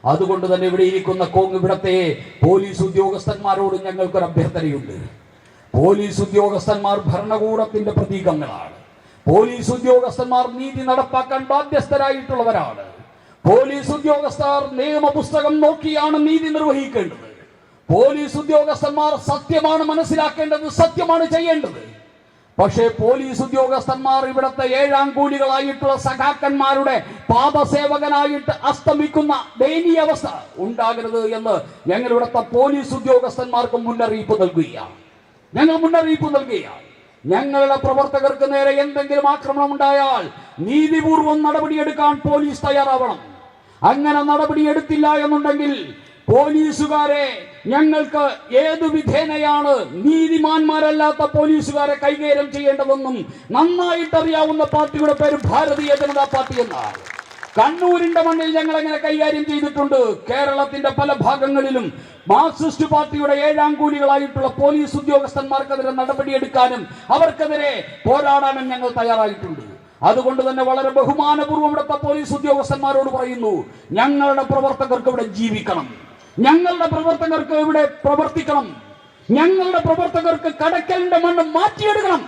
അതുകൊണ്ട് തന്നെ ഇവിടെ ഇരിക്കുന്ന ഇവിടത്തെ പോലീസ് ഉദ്യോഗസ്ഥന്മാരോട് ഞങ്ങൾക്കൊരു അഭ്യർത്ഥനയുണ്ട്. പോലീസ് ഉദ്യോഗസ്ഥന്മാർ ഭരണകൂടത്തിന്റെ പ്രതീകങ്ങളാണ്. പോലീസ് ഉദ്യോഗസ്ഥന്മാർ നീതി നടപ്പാക്കാൻ ബാധ്യസ്ഥരായിട്ടുള്ളവരാണ്. പോലീസ് ഉദ്യോഗസ്ഥർ നിയമപുസ്തകം നോക്കിയാണ് നീതി നിർവഹിക്കേണ്ടത്. പോലീസ് ഉദ്യോഗസ്ഥന്മാർ സത്യമാണ് മനസ്സിലാക്കേണ്ടത്, സത്യമാണ് ചെയ്യേണ്ടത്. പക്ഷേ പോലീസ് ഉദ്യോഗസ്ഥന്മാർ ഇവിടത്തെ 7ാം കൂലികളായിട്ടുള്ള സഖാക്കന്മാരുടെ പാദസേവകനായിട്ട് അസ്തമിക്കുന്ന ദയനീയ അവസ്ഥ ഉണ്ടാകരുത് എന്ന് ഞങ്ങൾ ഇവിടുത്തെ പോലീസ് ഉദ്യോഗസ്ഥന്മാർക്ക് മുന്നറിയിപ്പ് നൽകുകയാണ്. ഞങ്ങളുടെ പ്രവർത്തകർക്ക് നേരെ എന്തെങ്കിലും ആക്രമണം ഉണ്ടായാൽ നീതിപൂർവം നടപടിയെടുക്കാൻ പോലീസ് തയ്യാറാവണം. അങ്ങനെ നടപടിയെടുത്തില്ല എന്നുണ്ടെങ്കിൽ പോലീസുകാരെ ഞങ്ങൾക്ക് ഏതു വിധേനയാണ് നീതിമാന്മാരല്ലാത്ത പോലീസുകാരെ കൈകാര്യം ചെയ്യേണ്ടതെന്നും നന്നായിട്ടറിയാവുന്ന പാർട്ടിയുടെ പേര് ഭാരതീയ ജനതാ പാർട്ടി എന്നാണ്. കണ്ണൂരിന്റെ മണ്ണിൽ ഞങ്ങൾ എങ്ങനെ കൈകാര്യം ചെയ്തിട്ടുണ്ട്. കേരളത്തിന്റെ പല ഭാഗങ്ങളിലും മാർക്സിസ്റ്റ് പാർട്ടിയുടെ 7ാം കൂലികളായിട്ടുള്ള പോലീസ് ഉദ്യോഗസ്ഥന്മാർക്കെതിരെ നടപടിയെടുക്കാനും അവർക്കെതിരെ പോരാടാനും ഞങ്ങൾ തയ്യാറായിട്ടുണ്ട്. അതുകൊണ്ട് തന്നെ വളരെ ബഹുമാനപൂർവ്വം ഇവിടുത്തെ പോലീസ് ഉദ്യോഗസ്ഥന്മാരോട് പറയുന്നു, ഞങ്ങളുടെ പ്രവർത്തകർക്ക് ഇവിടെ ജീവിക്കണം, ഞങ്ങളുടെ പ്രവർത്തകർക്ക് ഇവിടെ പ്രവർത്തിക്കണം, ഞങ്ങളുടെ പ്രവർത്തകർക്ക് കടക്കലിന്റെ മണ്ണ് മാറ്റിയെടുക്കണം.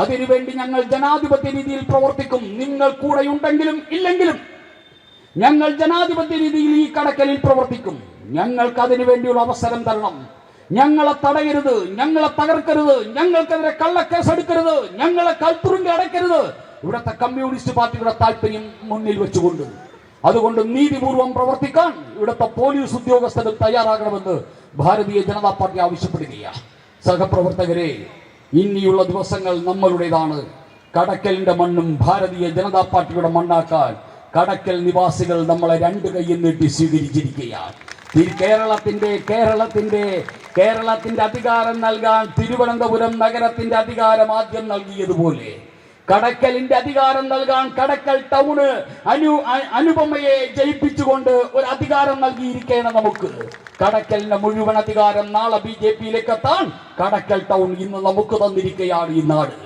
അതിനുവേണ്ടി ഞങ്ങൾ ജനാധിപത്യ രീതിയിൽ പ്രവർത്തിക്കും. നിങ്ങൾ കൂടെയുണ്ടെങ്കിലും ഇല്ലെങ്കിലും ഞങ്ങൾ ജനാധിപത്യ രീതിയിൽ ഈ കടക്കലിൽ പ്രവർത്തിക്കും. ഞങ്ങൾക്ക് അതിനു വേണ്ടിയുള്ള അവസരം തരണം. ഞങ്ങളെ തടയരുത്, ഞങ്ങളെ തകർക്കരുത്, ഞങ്ങൾക്കെതിരെ കള്ളക്കേസെടുക്കരുത്, ഞങ്ങളെ കൽത്തുറുങ്കി അടയ്ക്കരുത്. ഇവിടുത്തെ കമ്മ്യൂണിസ്റ്റ് പാർട്ടിയുടെ താല്പര്യം മുന്നിൽ വെച്ചുകൊണ്ട് അതുകൊണ്ട് നീതിപൂർവം പ്രവർത്തിക്കാൻ ഇവിടുത്തെ പോലീസ് ഉദ്യോഗസ്ഥരും തയ്യാറാകണമെന്ന് ഭാരതീയ ജനതാ പാർട്ടി ആവശ്യപ്പെടുകയാണ്. സഹപ്രവർത്തകരെ, ഇനിയുള്ള ദിവസങ്ങൾ നമ്മളുടേതാണ്. കടക്കലിന്റെ മണ്ണും ഭാരതീയ ജനതാ പാർട്ടിയുടെ മണ്ണാക്കാൻ കടക്കൽ നിവാസികൾ നമ്മളെ 2 കൈയും നീട്ടി സ്വീകരിച്ചിരിക്കുകയാണ്. കേരളത്തിന്റെ അധികാരം നൽകാൻ തിരുവനന്തപുരം നഗരത്തിന്റെ അധികാരം ആദ്യം നൽകിയതുപോലെ കടക്കലിന്റെ അധികാരം നൽകാൻ കടക്കൽ ടൗണ് അനുപമയെ ജയിപ്പിച്ചുകൊണ്ട് ഒരു അധികാരം നൽകിയിരിക്കുകയാണ് നമുക്ക്. കടക്കലിന്റെ മുഴുവൻ അധികാരം നാളെ BJP-യിലേക്ക് എത്താൻ കടക്കൽ ടൗൺ ഇന്ന് നമുക്ക് തന്നിരിക്കുകയാണ്. ഈ നാട്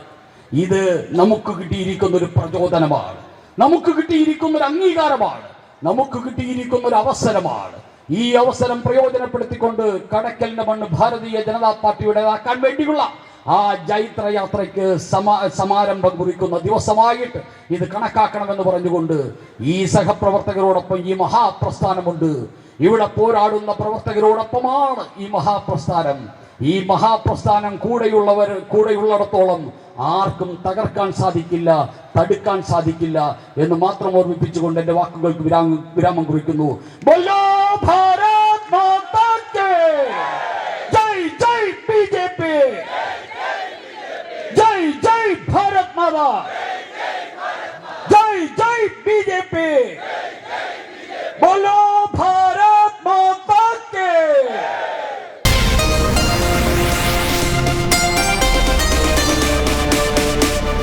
ഇത് നമുക്ക് കിട്ടിയിരിക്കുന്ന ഒരു പ്രചോദനമാണ്, നമുക്ക് കിട്ടിയിരിക്കുന്ന ഒരു അംഗീകാരമാണ്, നമുക്ക് കിട്ടിയിരിക്കുന്ന ഒരു അവസരമാണ്. ഈ അവസരം പ്രയോജനപ്പെടുത്തിക്കൊണ്ട് കടക്കലിന്റെ മണ്ണ് ഭാരതീയ ജനതാ പാർട്ടിയുടേതാക്കാൻ വേണ്ടിയുള്ള ആ ജൈത്രയാത്രയ്ക്ക് സമാരംഭം കുറിക്കുന്ന ദിവസമായിട്ട് ഇത് കണക്കാക്കണമെന്ന് പറഞ്ഞുകൊണ്ട് ഈ സഹപ്രവർത്തകരോടൊപ്പം ഈ മഹാപ്രസ്ഥാനമുണ്ട്. ഇവിടെ പോരാടുന്ന പ്രവർത്തകരോടൊപ്പമാണ് ഈ മഹാപ്രസ്ഥാനം. ഈ മഹാപ്രസ്ഥാനം കൂടെയുള്ളിടത്തോളം ആർക്കും തകർക്കാൻ സാധിക്കില്ല, തടുക്കാൻ സാധിക്കില്ല എന്ന് മാത്രം ഓർമ്മിപ്പിച്ചുകൊണ്ട് എന്റെ വാക്കുകൾക്ക് വിരാമം കുറിക്കുന്നു. ബോലോ ഭാരത് മാതാ കി ജയ്, ജയ് ബിജെപി, ജയ് ജയ് ഭാരത് മാതാ.